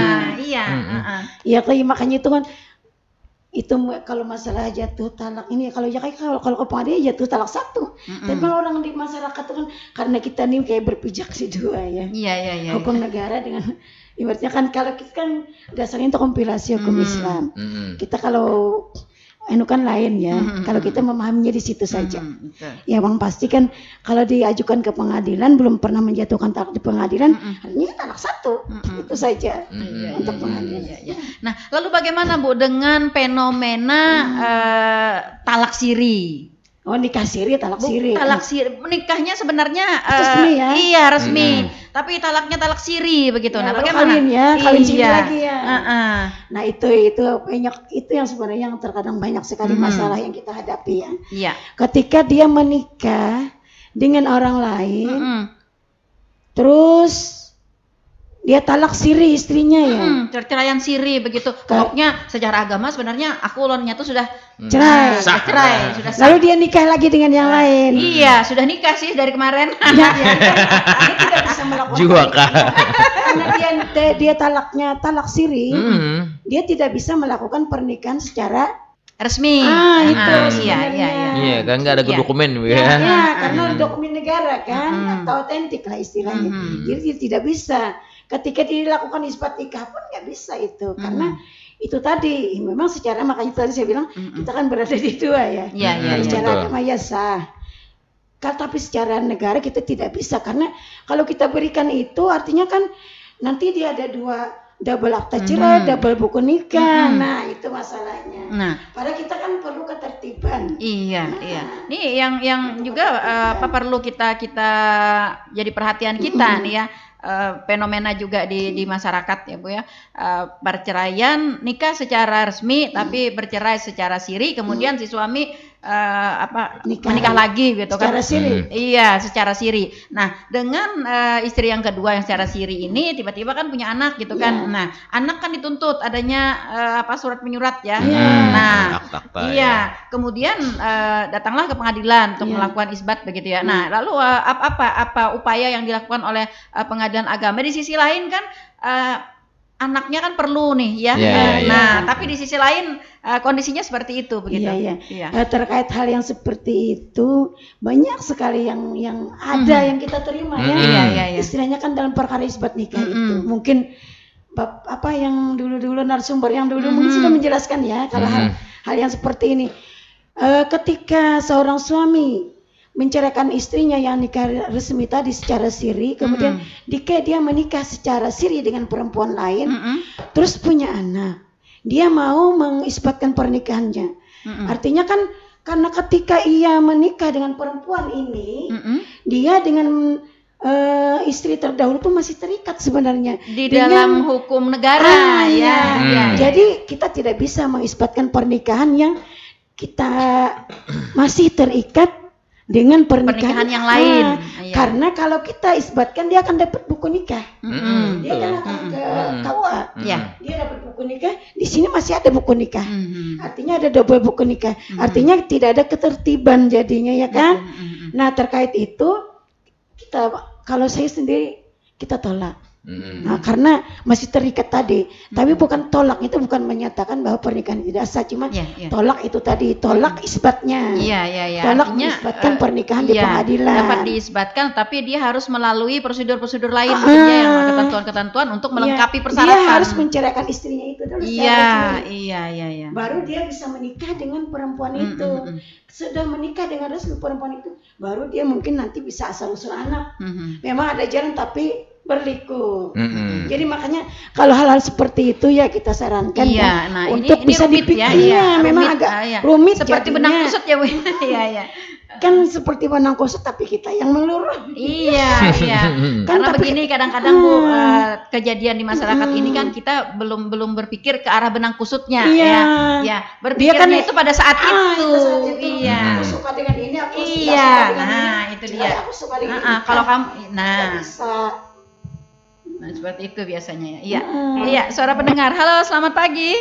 B: Iya, makanya itu kan itu kalau masalah jatuh talak ini kalau ke pengadilan jatuh talak 1. Tapi kalau orang di masyarakat itu kan karena kita nih kayak berpijak si dua ya. Iya. Hukum negara dengan ibaratnya kan kalau kita kan dasarnya itu kompilasi hukum Islam. Kita kalau kan lain ya. Kalau kita memahaminya di situ saja. Ya bang pasti kan kalau diajukan ke pengadilan belum pernah menjatuhkan talak di pengadilan, artinya talak 1. Itu saja untuk pengadilan.
A: Nah, lalu bagaimana Bu dengan fenomena talak siri?
B: Oh, nikah siri, talak siri.
A: Talak siri, nikahnya sebenarnya
B: resmi ya?
A: Iya, resmi. Tapi talaknya talak siri begitu. Nah, bagaimana?
B: Kawin siri lagi ya. Nah, itu banyak, itu yang sebenarnya yang terkadang banyak sekali masalah yang kita hadapi ya. Iya. Ketika dia menikah dengan orang lain, terus dia talak siri istrinya ya.
A: Perceraian siri begitu. Pokoknya secara agama sebenarnya akulonnya tuh sudah
B: cerai.
A: Sudah sah.
B: Lalu dia nikah lagi dengan yang lain.
A: Iya, sudah nikah sih dari kemarin.
B: Dia tidak bisa melakukan karena dia talak siri. Dia tidak bisa melakukan pernikahan secara
A: resmi.
B: Itu
C: iya kan nggak ada dokumen
B: ya. Karena dokumen negara kan atau otentik lah istilahnya. Jadi dia tidak bisa. Ketika dilakukan isbat nikah pun nggak bisa itu karena itu tadi memang secara, makanya tadi saya bilang kita kan berada di dua ya. Secara agama ya sah. Tapi secara negara kita tidak bisa karena kalau kita berikan itu artinya kan nanti dia ada double akta cerai, double buku nikah. Nah, itu masalahnya. Padahal kita kan perlu ketertiban.
A: Iya. Nih yang juga perlu kita jadi perhatian kita nih ya. Fenomena juga di masyarakat ya Bu ya, perceraian nikah secara resmi tapi bercerai secara siri, kemudian si suami menikah lagi gitu kan.
B: Secara siri.
A: Iya, secara siri. Nah, dengan istri yang kedua yang secara siri ini tiba-tiba kan punya anak gitu kan. Nah, anak kan dituntut adanya surat menyurat ya. Nah, kemudian datanglah ke pengadilan untuk melakukan isbat begitu ya. Nah, lalu apa upaya yang dilakukan oleh pengadilan agama? Di sisi lain kan anaknya kan perlu nih ya. Tapi di sisi lain kondisinya seperti itu begitu.
B: Terkait hal yang seperti itu banyak sekali yang ada yang kita terima ya. Istilahnya kan dalam perkara isbat nikah itu mungkin yang dulu narasumber yang dulu mungkin sudah menjelaskan ya kalau hal yang seperti ini. Ketika seorang suami menceraikan istrinya yang nikah resmi tadi secara siri, kemudian dia menikah secara siri dengan perempuan lain, terus punya anak, dia mau mengisbatkan pernikahannya. Artinya kan karena ketika ia menikah dengan perempuan ini, dia dengan istri terdahulu pun masih terikat sebenarnya
A: di dalam hukum negara.
B: Jadi kita tidak bisa mengisbatkan pernikahan yang kita masih terikat dengan pernikahan yang lain. Karena kalau kita isbatkan dia akan dapat buku nikah. Dia akan ke KUA. Dia dapat buku nikah, di sini masih ada buku nikah. Artinya ada double buku nikah. Artinya tidak ada ketertiban jadinya ya kan. Nah, terkait itu kalau saya sendiri kita tolak. Nah, karena masih terikat tadi. Tapi bukan tolak itu bukan menyatakan bahwa pernikahan tidak sah, cuma tolak itu tadi, tolak isbatnya. Tolak isbatkan pernikahan di pengadilan.
A: Dapat diisbatkan tapi dia harus melalui prosedur-prosedur lain yang ketentuan-ketentuan untuk melengkapi persyaratan.
B: Dia harus menceraikan istrinya itu dulu. Baru dia bisa menikah dengan perempuan itu. Sudah menikah dengan perempuan itu, baru dia mungkin nanti bisa asal-usul anak. Memang ada jalan tapi berliku. Jadi makanya kalau hal-hal seperti itu ya kita sarankan untuk
A: ini
B: bisa dipikir. Memang agak rumit
A: seperti
B: jadinya.
A: benang kusut ya Bu.
B: Kan seperti benang kusut tapi kita yang melurus.
A: Karena begini kadang-kadang Bu, kejadian di masyarakat ini kan kita belum berpikir ke arah benang kusutnya. Berpikirnya itu pada saat itu.
B: Aku suka dengan ini, aku
A: itu dia.
B: Aku suka dengan ini.
A: Kalau kamu
B: Nah,
A: seperti itu biasanya ya. Iya, suara pendengar. Halo, selamat pagi.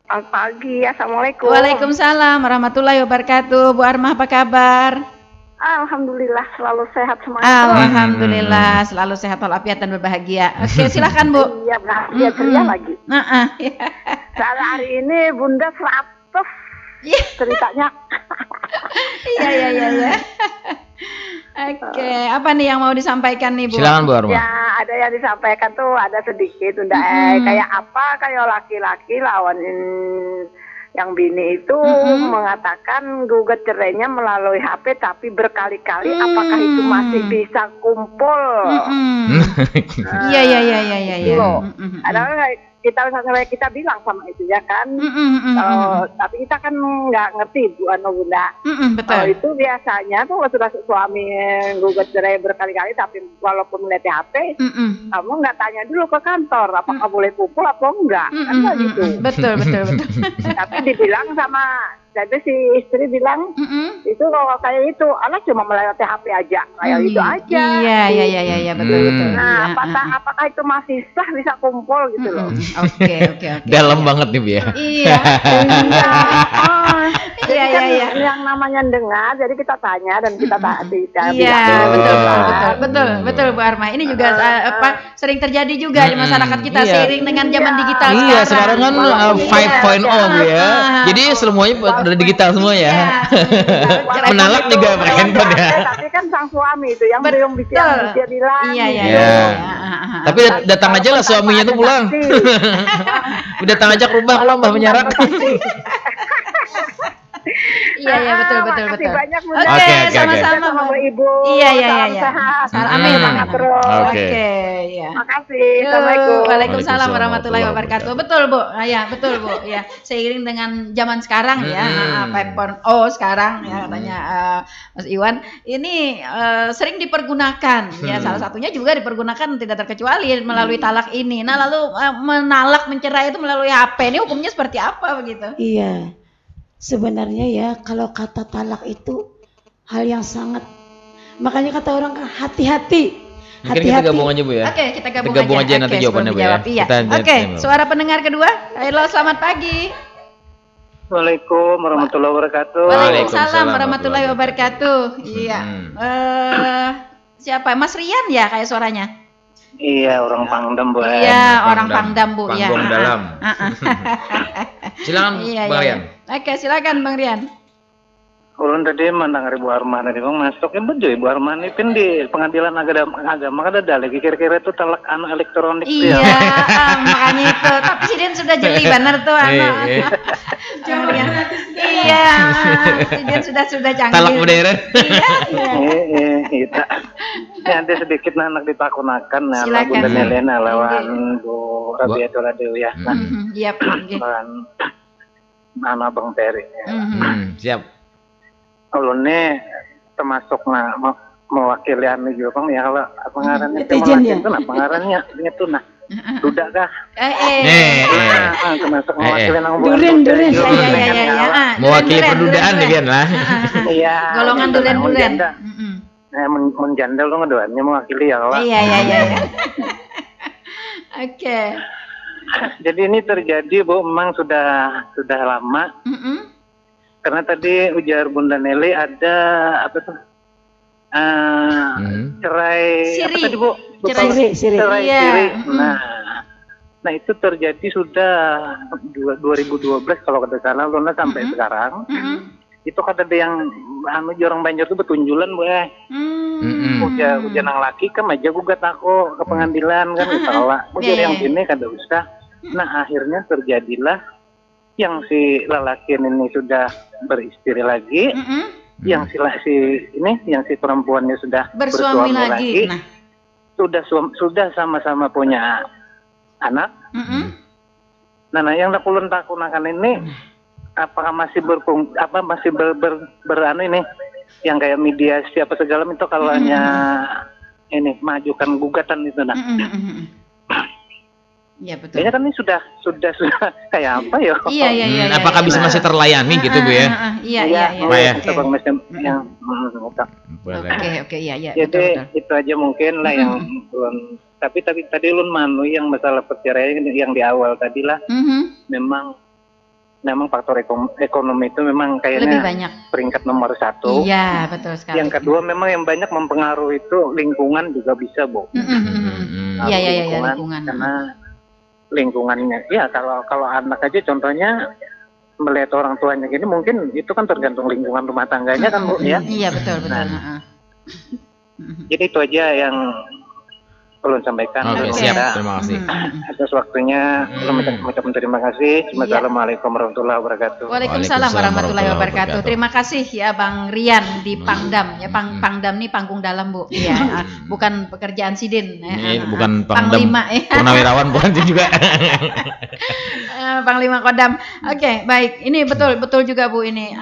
D: Selamat pagi, assalamualaikum.
A: Waalaikumsalam warahmatullahi wabarakatuh. Bu Armah, apa kabar?
D: Alhamdulillah, selalu sehat semuanya.
A: Alhamdulillah, selalu sehat walafiat dan berbahagia. Oke, silakan Bu.
D: Iya, bahagia ceria lagi. Soalnya hari ini Bunda 100 ceritanya.
A: Iya. Oke, apa nih yang mau disampaikan nih Bu?
C: Silakan Bu Arma.
D: Ya, ada yang disampaikan tuh ada sedikit kayak laki-laki lawan yang bini itu mengatakan gugat cerainya melalui HP tapi berkali-kali, apakah itu masih bisa kumpul?
A: Iya.
D: Ada kita bilang sama itu ya kan, tapi kita kan nggak ngerti Bu Bunda.
A: Betul.
D: Itu biasanya tuh sudah suami gugat cerai berkali-kali, tapi walaupun melihat HP, kamu nggak tanya dulu ke kantor apakah boleh kumpul atau enggak, kan nggak gitu.
A: Betul.
D: Tapi dibilang sama Jadi si istri bilang itu kalau kayak itu anak cuma melewati HP aja, kayak itu aja.
A: Iya, betul.
D: Nah, apakah itu masih sah bisa kumpul gitu loh?
A: Oke.
C: Dalam banget nih, Bu ya.
A: Iya. Iya.
D: Yang namanya dengar, jadi kita tanya dan kita tidak.
A: Iya, betul Bu Arma. Ini juga sering terjadi juga di masyarakat kita seiring dengan zaman digital sekarang.
C: Iya, sekarang kan 5.0 Bu ya. Jadi semuanya udah digital semua ya. Menalak juga pakai handphone ya.
D: Tapi kan sang suami itu yang belum bisa bilang.
A: Iya.
C: Tapi datang aja lah suaminya tuh pulang. Datang aja ke rumah kalau Mbah menyarat.
A: Iya, betul.
D: Banyak,
A: Oke, sama-sama
D: Bu Ibu.
A: Iya. Amin.
C: Oke.
D: Ya. Makasih. Assalamualaikum.
A: Waalaikumsalam warahmatullahi wabarakatuh. Betul, Bu. Ya, betul, Bu. Ya, seiring dengan zaman sekarang ya, 5.0 sekarang ya katanya Mas Iwan, ini sering dipergunakan. Ya, salah satunya juga dipergunakan tidak terkecuali melalui talak ini. Nah, lalu menalak mencerai itu melalui HP. Ini hukumnya seperti apa begitu?
B: Iya. Sebenarnya ya kalau kata talak itu hal yang sangat, makanya kata orang hati-hati.
C: Mungkin kita gabung aja Bu ya.
A: Oke, kita gabung aja
C: nanti jawabannya Bu ya.
A: Iya. Oke, suara pendengar kedua. Halo, selamat pagi.
E: Waalaikumsalam warahmatullahi wabarakatuh.
A: Waalaikumsalam warahmatullahi wabarakatuh. Iya. Siapa? Mas Rian ya kayak suaranya?
E: Iya, orang Pangdam Bu.
A: Iya, orang Pangdam Bu ya.
C: Pangdam dalam. Silakan Bang Rian.
A: Oke, silakan Bang Rian.
E: Ulun tadi mandang Ibu Arman tadi Bang masuk ya betul Ibu Arman itu di pengadilan agama kan ada lagi kira-kira itu talak elektronik.
A: Iya, makanya itu. Tapi Sidin sudah jeli benar tuh Iya, Sidin sudah canggih.
C: Talak modern.
E: Iya. Nanti sedikit anak ditakunakan nah
A: silakan.
E: Bunda Nelena lawan Bu Rabiatul Adewi ya.
A: Iya,
E: Mama Bang Peri.
C: Siap.
E: Ulunnya termasuk mewakili anu juga Bang ya kalau pengarannya itu pengarannya itu duda kah? Termasuk mewakili nang
A: Duren.
C: Mewakili perdudaan nih Bian lah.
E: Iya.
A: Golongan duren.
E: Menjanda lo ngedoannya mewakili ya Allah.
A: Iya. Oke.
E: Jadi ini terjadi Bu memang sudah lama. Karena tadi ujar Bunda Nelly ada apa tuh? Cerai
A: siri.
E: Apa tadi Bu?
A: Cerai siri.
E: Siri. Nah itu terjadi sudah 2012 kalau kata salah Luna sampai sekarang. Itu kan ada yang orang Banjar itu betunjulan Bu ya. Ujar nang laki kan aja gugat aku ke pengadilan kan salah. Ujar yang sini kada usah. Nah akhirnya terjadilah yang si lelaki ini sudah beristri lagi, yang si perempuannya sudah bersuami lagi. Nah. Sudah sama-sama punya anak. Nah yang nakulun takunakan ini apakah masih beranu ini yang kayak mediasi apa segala itu kalau hanya ini majukan gugatan itu
A: Iya betul.
E: Kayaknya kan ini sudah kayak apa ya?
A: Iya.
C: Apakah bisa masih terlayani gitu Bu ya?
A: Iya. Oke, iya.
E: Jadi itu aja mungkin lah yang belum. Tapi tadi Lun Manu yang masalah perceraian yang di awal tadi lah. Memang faktor ekonomi itu memang kayaknya
A: lebih banyak.
E: Peringkat nomor 1.
A: Iya, betul sekali.
E: Yang kedua memang yang banyak mempengaruhi itu lingkungan juga bisa Bu.
A: Iya, lingkungan.
E: Karena lingkungannya ya kalau anak aja contohnya melihat orang tuanya gini mungkin itu kan tergantung lingkungan rumah tangganya kan Bu ya. Iya
A: betul.
E: Jadi itu aja yang perlu sampaikan.
C: Siap, terima kasih.
E: Atas waktunya, mengucapkan terima kasih. Assalamualaikum warahmatullahi wabarakatuh.
A: Waalaikumsalam warahmatullahi wabarakatuh. Terima kasih ya Bang Rian di Pangdam. Ya Pangdam nih panggung dalam Bu. Iya, bukan pekerjaan Sidin.
C: Bukan Panglima. Purnawirawan bukan juga.
A: Panglima Kodam. Oke, baik. Ini betul juga Bu ini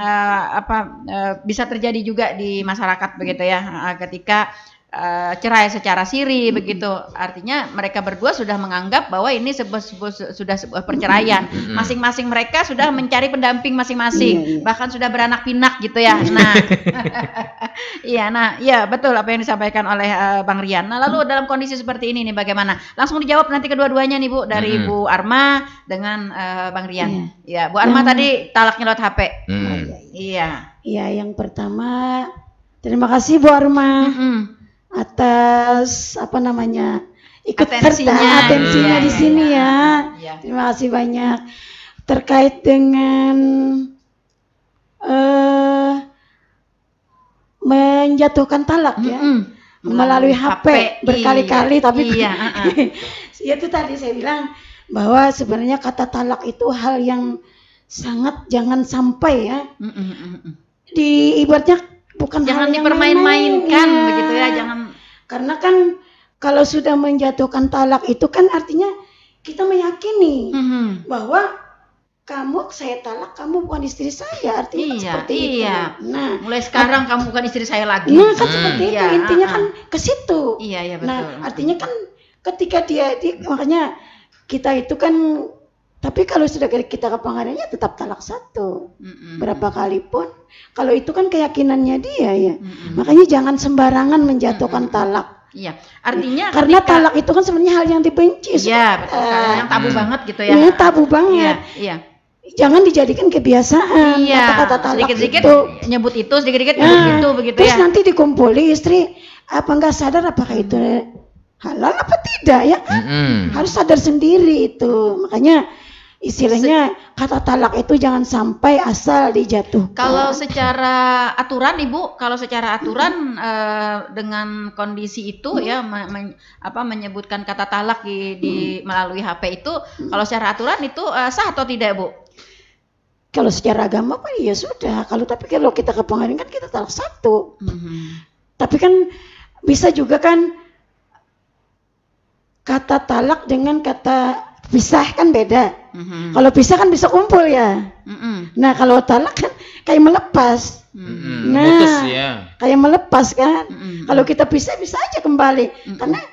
A: bisa terjadi juga di masyarakat begitu ya. Ketika cerai secara siri begitu. Artinya mereka berdua sudah menganggap bahwa ini sudah sebuah perceraian. Masing-masing mereka sudah mencari pendamping masing-masing, bahkan sudah beranak pinak gitu ya. Nah, iya betul apa yang disampaikan oleh Bang Rian. Nah, lalu dalam kondisi seperti ini nih bagaimana? Langsung dijawab nanti kedua-duanya nih Bu, dari Bu Arma dengan Bang Rian. Ya, Bu Arma tadi talaknya lewat HP. Iya.
B: Iya, yang pertama terima kasih Bu Arma atas ikut atensinya di sini ya. Terima kasih banyak. Terkait dengan menjatuhkan talak ya melalui HP berkali-kali, tapi itu tadi saya bilang bahwa sebenarnya kata talak itu hal yang sangat jangan sampai ya ibaratnya bukan
A: jangan
B: hal yang
A: dipermain-mainkan begitu ya, jangan.
B: Karena kan kalau sudah menjatuhkan talak itu kan artinya kita meyakini bahwa saya talak, kamu bukan istri saya, artinya kan seperti itu.
A: Nah, mulai sekarang kamu bukan istri saya lagi.
B: Nah, kan seperti itu, intinya kan ke situ.
A: Iya, betul.
B: Nah, artinya kan ketika dia makanya kita itu kan, tapi kalau sudah kita ke pengadilannya tetap talak satu. Berapa kali pun. Kalau itu kan keyakinannya dia ya. Makanya jangan sembarangan menjatuhkan talak.
A: Iya, artinya
B: karena talak itu kan sebenarnya hal yang dibenci.
A: Iya, betul. Yang tabu banget gitu ya.
B: Ini tabu banget.
A: Iya.
B: Jangan dijadikan kebiasaan. Kata-kata talak
A: sedikit-sedikit
B: itu.
A: Nyebut itu, sedikit-sedikit nyebut itu begitu
B: terus
A: ya.
B: Terus nanti dikumpuli istri, apa enggak sadar apakah itu halal apa tidak ya kan? Harus sadar sendiri itu. Makanya istilahnya kata talak itu jangan sampai asal dijatuhkan.
A: Kalau secara aturan Ibu, dengan kondisi itu ya menyebutkan kata talak di melalui HP itu, kalau secara aturan itu sah atau tidak Bu?
B: Kalau secara agama kan ya sudah. Tapi kalau kita ke pengadilan kan kita talak satu. Tapi kan bisa juga kan kata talak dengan kata pisah kan beda. Kalau pisah kan bisa kumpul ya. Nah kalau talak kan kayak melepas. Nah kayak melepas kan. Kalau kita pisah bisa aja kembali. Karena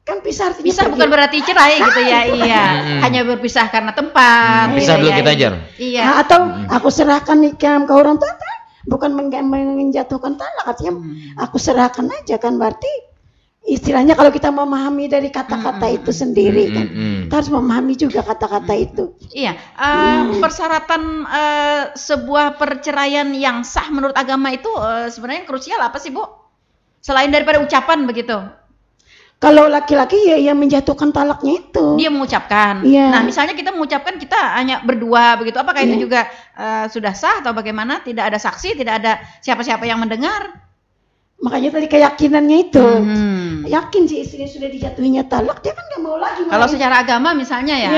B: kan pisah artinya
A: pisah bukan berarti cerai gitu ya. Iya. Hanya berpisah karena tempat.
C: Pisah dulu kita ajar.
A: Iya.
B: Nah, atau aku serahkan nikah ke orang tua, bukan menjatuhkan talak. Artinya aku serahkan aja kan, berarti istilahnya kalau kita memahami dari kata-kata itu sendiri kan, kita harus memahami juga kata-kata itu.
A: Iya, persyaratan sebuah perceraian yang sah menurut agama itu sebenarnya krusial apa sih Bu? Selain daripada ucapan begitu?
B: Kalau laki-laki ya yang menjatuhkan talaknya itu.
A: Dia mengucapkan. Nah misalnya kita mengucapkan kita hanya berdua begitu, apakah itu juga sudah sah atau bagaimana? Tidak ada saksi, tidak ada siapa-siapa yang mendengar.
B: Makanya tadi keyakinannya itu. Yakin sih istri sudah dijatuhinya talak, dia kan gak mau lagi.
A: Kalau secara agama misalnya ya.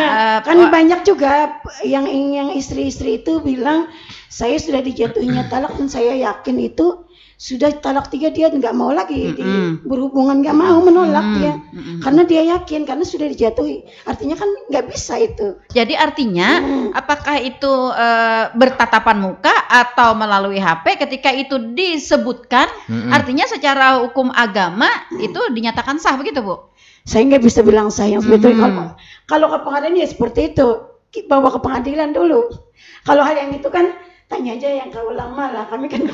B: Kan banyak juga yang istri-istri itu bilang saya sudah dijatuhinya talak dan saya yakin itu sudah talak 3 dia nggak mau lagi berhubungan, nggak mau menolak dia karena dia yakin karena sudah dijatuhi. Artinya kan nggak bisa itu.
A: Jadi artinya apakah itu bertatapan muka atau melalui HP, ketika itu disebutkan artinya secara hukum agama itu dinyatakan sah begitu Bu?
B: Saya nggak bisa bilang sah yang sebetulnya. Kalau ke pengadilan ya seperti itu, bawa ke pengadilan dulu. Kalau hal yang itu kan tanya aja yang ke ulama lah, kami kan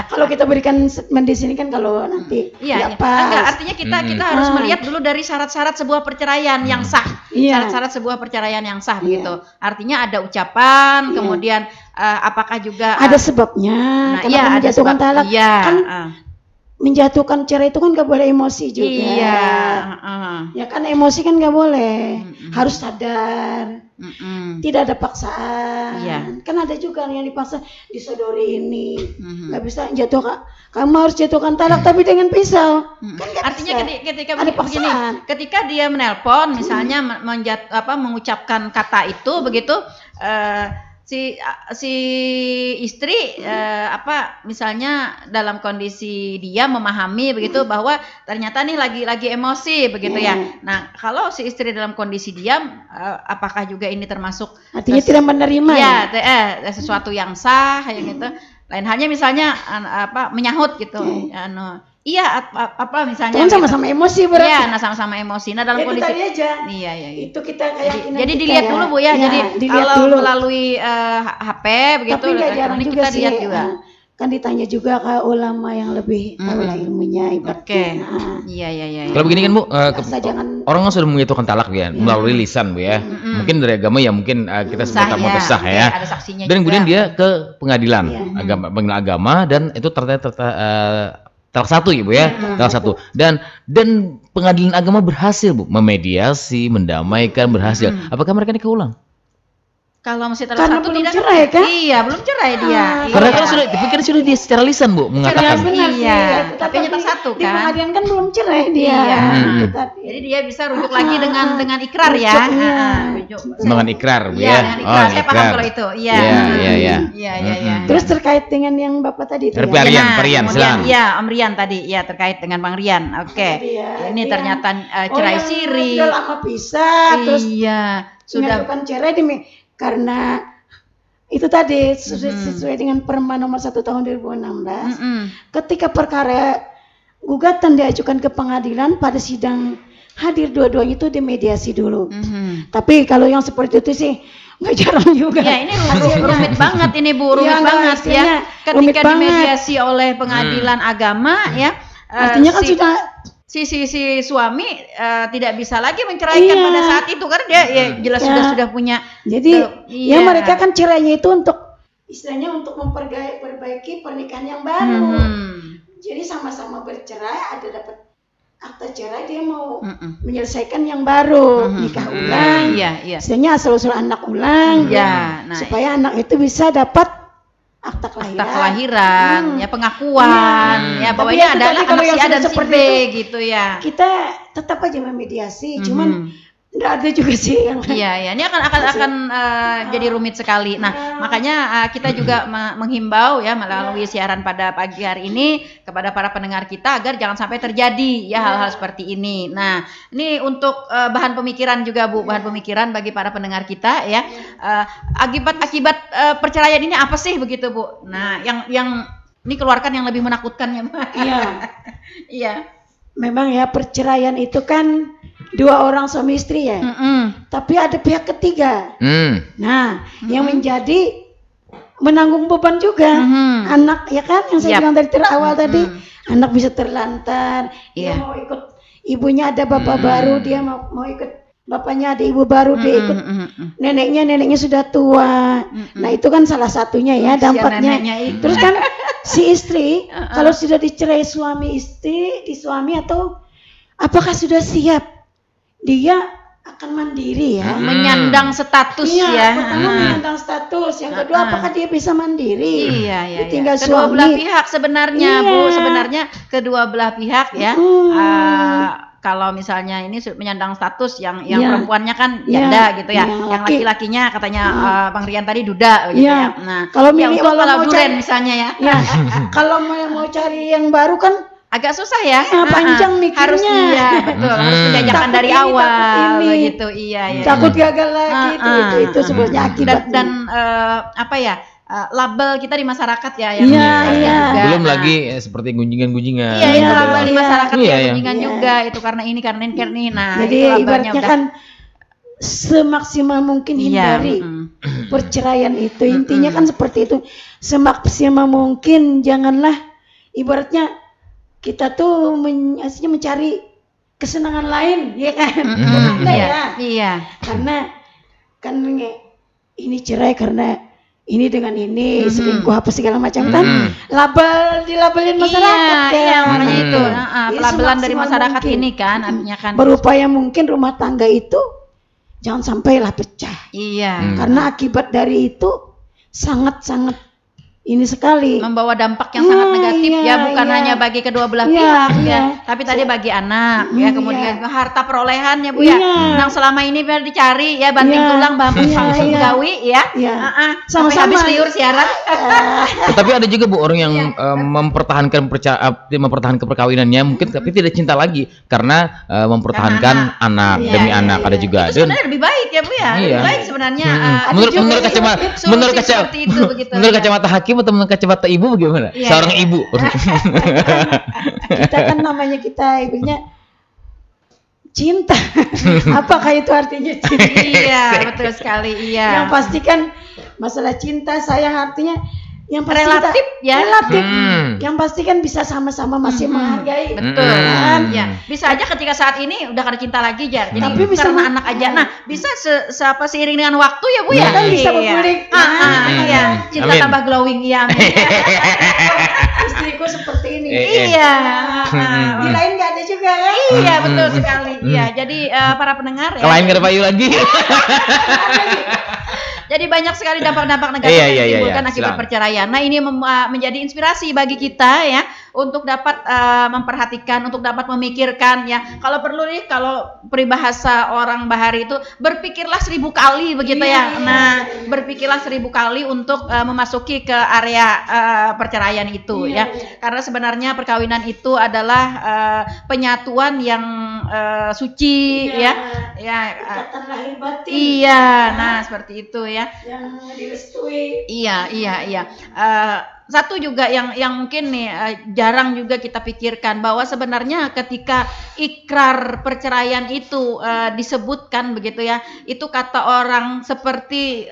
B: kalau kita berikan statement di sini kan kalau nanti pas.
A: Enggak, artinya kita harus melihat dulu dari syarat-syarat sebuah perceraian yang sah. Syarat-syarat sebuah perceraian yang sah begitu. Artinya ada ucapan, kemudian apakah juga
B: ada sebabnya. Kenapa menjatuhkan talak? Kan menjatuhkan cerai itu kan nggak boleh emosi juga. Ya kan emosi kan nggak boleh. Harus sadar. Tidak ada paksaan. Kan ada juga yang dipaksa disodori ini. Nggak bisa jatuhkan. Kamu harus jatuhkan talak tapi dengan pisau. Kan
A: artinya bisa. Ketika dia menelpon misalnya mengucapkan kata itu begitu, si istri misalnya dalam kondisi dia memahami begitu bahwa ternyata nih lagi emosi begitu ya. Nah, kalau si istri dalam kondisi diam, apakah juga ini termasuk
B: artinya tidak menerima
A: sesuatu yang sah kayak gitu. Lain halnya misalnya menyahut gitu. Iya, apa misalnya?
B: Kan sama-sama emosi berarti.
A: Iya, nah sama-sama emosi. Nah dalam kondisi
B: tadi aja.
A: Iya.
B: Itu kita kayak
A: jadi dilihat dulu Bu ya. Jadi kalau melalui HP begitu.
B: Tapi nggak jarang juga
A: kita
B: sih.
A: Lihat juga.
B: Kan ditanya juga ke ulama yang lebih tahu lah ilmunya ibaratnya.
A: Iya.
C: Kalau begini kan Bu, orang kan sudah menjatuhkan talak ya melalui lisan Bu ya. Mungkin dari agama ya mungkin kita sebut nama sah ya.
A: Ada saksinya
C: dan
A: juga.
C: Kemudian dia ke pengadilan agama dan itu ternyata talak satu ya Bu ya, talak satu. Dan pengadilan agama berhasil Bu memediasi, mendamaikan, berhasil. Apakah mereka nikah ulang?
A: Kalau masih talak satu tidak
B: cerai kan?
A: Iya, belum cerai dia.
C: Karena kan sudah dia secara lisan Bu mengatakan.
A: Iya, tapi hanya satu kan.
B: Di pengadilan kan belum cerai dia.
A: Iya. Jadi dia bisa rujuk lagi dengan ikrar ya.
C: Dengan ikrar Bu
A: ya.
C: ya.
A: Oh, saya paham kalau itu. Iya. Iya.
B: Terus terkait dengan yang Bapak tadi itu.
C: Perian, silakan.
A: Iya, Om Rian tadi. Ya, terkait dengan Bang Rian. Oke. Ini ternyata cerai siri.
B: Sudah lama pisah terus
A: sudah
B: bukan cerai karena itu tadi sesuai dengan Perma nomor 1 tahun 2016. Ketika perkara gugatan diajukan ke pengadilan, pada sidang hadir dua-duanya itu dimediasi dulu. Tapi kalau yang seperti itu sih nggak jarang juga.
A: Ya ini rumit banget ini Bu, rumit banget ya. Ketika dimediasi oleh pengadilan agama ya.
B: Artinya kan sudah
A: si suami tidak bisa lagi menceraikan pada saat itu karena dia jelas sudah punya.
B: Jadi mereka kan cerainya itu untuk istilahnya untuk memperbaiki pernikahan yang baru. Jadi sama-sama bercerai, ada dapat akta cerai, dia mau menyelesaikan yang baru, nikah ulang. Istilahnya asal-usul anak ulang. Supaya anak itu bisa dapat akta kelahiran, ya pengakuan, bahwa ini adalah anak si A dan si B gitu ya. Kita tetap aja memediasi, cuman nggak ada juga sih yang.
A: Iya, ini akan jadi rumit sekali. Nah, makanya kita juga menghimbau ya melalui siaran pada pagi hari ini kepada para pendengar kita agar jangan sampai terjadi ya hal-hal seperti ini. Nah, ini untuk bahan pemikiran juga Bu, bahan pemikiran bagi para pendengar kita ya. Akibat perceraian ini apa sih begitu Bu? Nah, yang ini keluarkan yang lebih menakutkan ya Bu. Iya.
B: Memang ya perceraian itu kan 2 orang suami istri ya. Tapi ada pihak ketiga. Nah, yang menjadi menanggung beban juga anak ya kan yang saya bilang dari awal tadi, anak bisa terlantar, dia mau ikut ibunya ada bapak baru, dia mau ikut bapaknya ada ibu baru, dia ikut neneknya sudah tua. Nah, itu kan salah satunya ya dampaknya. Terus kan si istri kalau sudah dicerai suami atau apakah sudah siap dia akan mandiri ya,
A: menyandang status
B: pertama menyandang status, yang kedua apakah dia bisa mandiri? Tinggal
A: kedua belah pihak sebenarnya Bu, sebenarnya kedua belah pihak ya. Kalau misalnya ini menyandang status yang perempuannya kan janda gitu ya, yang laki-lakinya katanya Bang Rian tadi duda gitu ya. Nah,
B: kalau mau
A: cari misalnya
B: kalau mau cari yang baru kan
A: agak susah ya,
B: panjang mikirnya.
A: Harus betul, harus menjajakan dari awal begitu.
B: Takut gagal lagi itu sebenarnya akibat
A: dan label kita di masyarakat ya yang
C: belum lagi seperti gunjingan-gunjingan.
A: Itu label di masyarakat gunjingan juga itu karena ini. Nah,
B: jadi ibaratnya kan semaksimal mungkin hindari perceraian itu. Intinya kan seperti itu. Semaksimal mungkin janganlah ibaratnya kita tuh mencari kesenangan lain, ya kan? Karena kan ini cerai karena ini dengan ini selingkuh apa segala macam kan dilabelin masyarakat
A: makanya itu pelabelan dari masyarakat mungkin. Ini kan artinya kan
B: berupaya mungkin rumah tangga itu jangan sampailah pecah. Karena akibat dari itu sangat-sangat ini sekali
A: membawa dampak yang sangat negatif bukan hanya bagi kedua belah pihak tapi tadi bagi anak kemudian harta perolehannya Bu yang selama ini biar dicari banting tulang banting gawi sampai habis liur siaran.
C: Tetapi ada juga Bu orang yang mempertahankan perkawinannya mungkin tapi tidak cinta lagi karena mempertahankan anak demi anak. Ada juga
A: itu sebenarnya lebih baik ya Bu lebih baik sebenarnya
C: menurut kacamata hakim teman kacamata ibu bagaimana?
A: Iya,
C: Seorang
A: iya.
C: ibu.
B: Kita kan namanya kita ibunya cinta. Apakah itu artinya cinta?
A: Iya, betul sekali. Iya.
B: Yang pasti kan masalah cinta sayang artinya yang pasti
A: Relatif,
B: kita,
A: ya.
B: relatif.
C: Hmm.
B: Yang pasti kan bisa sama-sama masih menghargai.
A: Betul.
C: Hmm.
A: Ya, bisa aja ketika saat ini udah kada cinta lagi Jar. Jadi
B: Tapi bisa
A: karena anak aja. Nah, bisa seiring dengan waktu ya Bu ya.
B: Kan bisa
A: Iya.
B: berkulik.
A: Iya. Cinta
C: Amin.
A: tambah glowing ya. Amin.
B: Istriku seperti ini.
A: Iya.
B: Di lain nggak ada juga ya.
A: Iya, betul sekali. Iya, jadi para pendengar ya.
C: Kelain gak ada payu lagi.
A: Jadi banyak sekali dampak-dampak negatif
C: Iya,
A: yang
C: iya,
A: ditimbulkan
C: iya.
A: akibat
C: Silakan.
A: perceraian. Nah, ini menjadi inspirasi bagi kita ya untuk dapat memperhatikan, untuk dapat memikirkan ya. Kalau perlu nih, kalau peribahasa orang Bahari itu berpikirlah 1000 kali begitu ya. Nah, berpikirlah 1000 kali untuk memasuki ke area perceraian itu ya. Karena sebenarnya perkawinan itu adalah penyatuan yang suci ya. Ya.
B: Ikatan lahir batin.
A: Iya, nah seperti itu ya.
B: Yang direstui.
A: Iya. Satu juga yang mungkin nih jarang juga kita pikirkan bahwa sebenarnya ketika ikrar perceraian itu disebutkan begitu ya, itu kata orang seperti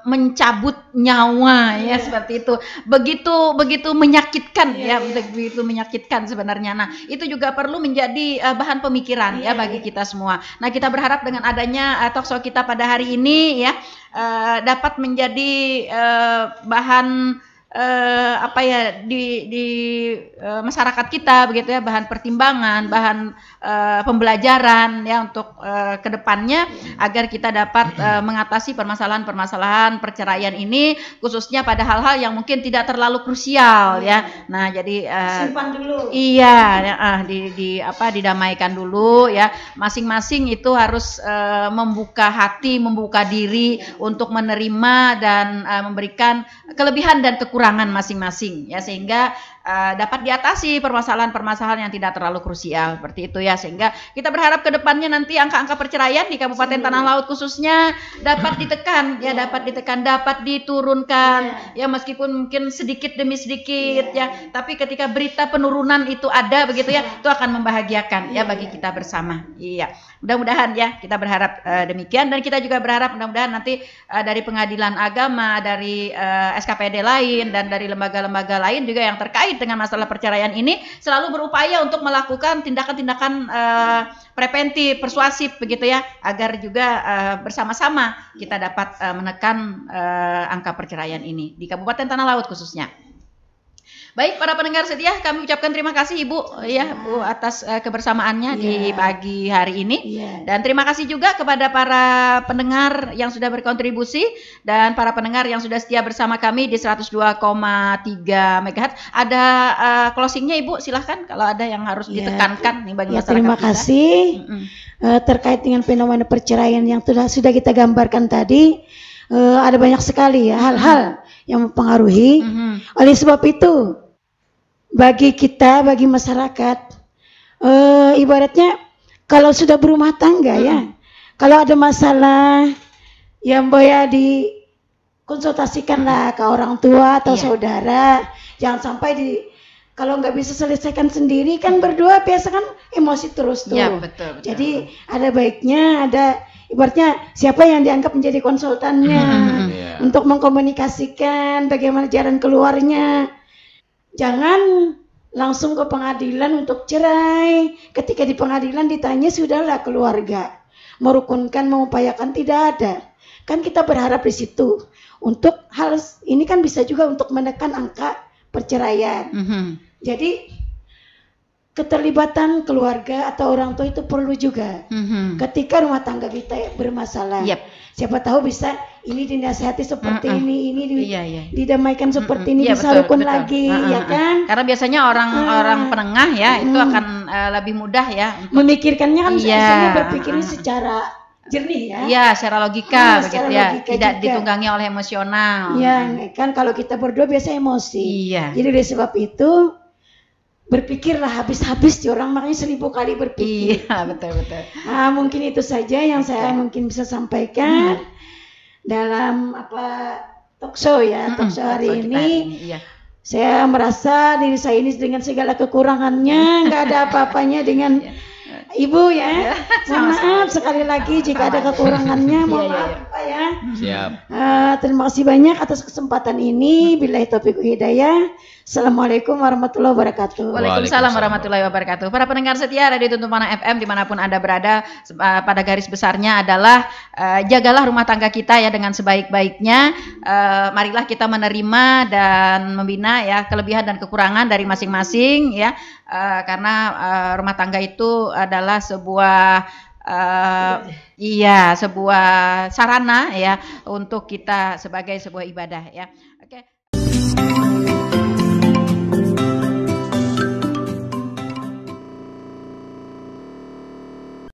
A: mencabut nyawa ya, seperti itu. Begitu menyakitkan ya, begitu menyakitkan sebenarnya. Nah, itu juga perlu menjadi bahan pemikiran ya bagi kita semua. Nah, kita berharap dengan adanya talk show kita pada hari ini ya dapat menjadi bahan di masyarakat kita begitu ya, bahan pertimbangan, bahan pembelajaran ya untuk kedepannya agar kita dapat mengatasi permasalahan-permasalahan perceraian ini, khususnya pada hal-hal yang mungkin tidak terlalu krusial ya. Nah, jadi
B: Simpan dulu.
A: iya, didamaikan dulu ya. Masing-masing itu harus membuka hati, membuka diri untuk menerima dan memberikan kelebihan dan kekurangan masing-masing ya, sehingga dapat diatasi permasalahan-permasalahan yang tidak terlalu krusial seperti itu ya. Sehingga kita berharap ke depannya nanti angka-angka perceraian di Kabupaten Tanah Laut khususnya dapat ditekan ya, dapat diturunkan ya, meskipun mungkin sedikit demi sedikit ya, tapi ketika berita penurunan itu ada begitu ya, itu akan membahagiakan ya bagi kita bersama. Iya, mudah-mudahan ya, kita berharap demikian, dan kita juga berharap mudah-mudahan nanti dari pengadilan agama, dari SKPD lain, dan dari lembaga-lembaga lain juga yang terkait dengan masalah perceraian ini selalu berupaya untuk melakukan tindakan-tindakan preventif, persuasif begitu ya, agar juga bersama-sama kita dapat menekan angka perceraian ini di Kabupaten Tanah Laut khususnya. Baik, para pendengar setia, kami ucapkan terima kasih Ibu ya, Bu, atas kebersamaannya di pagi hari ini. Dan terima kasih juga kepada para pendengar yang sudah berkontribusi dan para pendengar yang sudah setia bersama kami di 102,3 MHz. Ada closingnya Ibu, silahkan kalau ada yang harus ditekankan nih bagi masyarakat
B: Terima
A: kita.
B: kasih. Terkait dengan fenomena perceraian yang sudah kita gambarkan tadi, ada banyak sekali ya hal-hal yang mempengaruhi. Oleh sebab itu, bagi kita, bagi masyarakat, ibaratnya kalau sudah berumah tangga ya, kalau ada masalah yang boleh dikonsultasikanlah ke orang tua atau saudara. Jangan sampai kalau nggak bisa selesaikan sendiri kan berdua biasa kan emosi terus tuh.
A: Ya, betul.
B: Jadi ada baiknya ibaratnya siapa yang dianggap menjadi konsultannya untuk mengkomunikasikan bagaimana jalan keluarnya. Jangan langsung ke pengadilan untuk cerai. Ketika di pengadilan ditanya sudahlah keluarga merukunkan, mengupayakan, tidak ada. Kan kita berharap di situ. Untuk hal ini kan bisa juga untuk menekan angka perceraian. Jadi keterlibatan keluarga atau orang tua itu perlu juga. Ketika rumah tangga kita bermasalah, siapa tahu bisa ini dinasihati seperti ini didamaikan seperti ini, bisa rukun lagi, ya kan?
A: Karena biasanya orang penengah ya itu akan lebih mudah ya
B: memikirkannya kan, biasanya berpikirnya secara jernih ya.
A: Iya, secara logika begitu ya, tidak
B: juga
A: ditunggangi oleh emosional.
B: Ya, kan kalau kita berdua biasa emosi.
A: Iya.
B: Jadi oleh sebab itu berpikirlah habis-habis, orang makanya 1000 kali berpikir.
A: Iya, betul.
B: Nah, mungkin itu saja yang saya mungkin bisa sampaikan dalam talkshow ya, talkshow hari ini.
A: Iya.
B: Saya merasa diri saya ini dengan segala kekurangannya, nggak ada apa-apanya dengan Ibu ya. Mohon maaf sekali lagi jika ada kekurangannya, mohon maaf Pak ya.
C: Siap.
B: Terima kasih banyak atas kesempatan ini. Billahi taufiq hidayah. Assalamualaikum warahmatullahi wabarakatuh.
A: Waalaikumsalam warahmatullahi wabarakatuh. Para pendengar setia Radio Tuntun Panah FM dimanapun Anda berada, pada garis besarnya adalah jagalah rumah tangga kita ya dengan sebaik-baiknya. Marilah kita menerima dan membina ya kelebihan dan kekurangan dari masing-masing ya, karena rumah tangga itu adalah sebuah sebuah sarana ya untuk kita sebagai sebuah ibadah ya.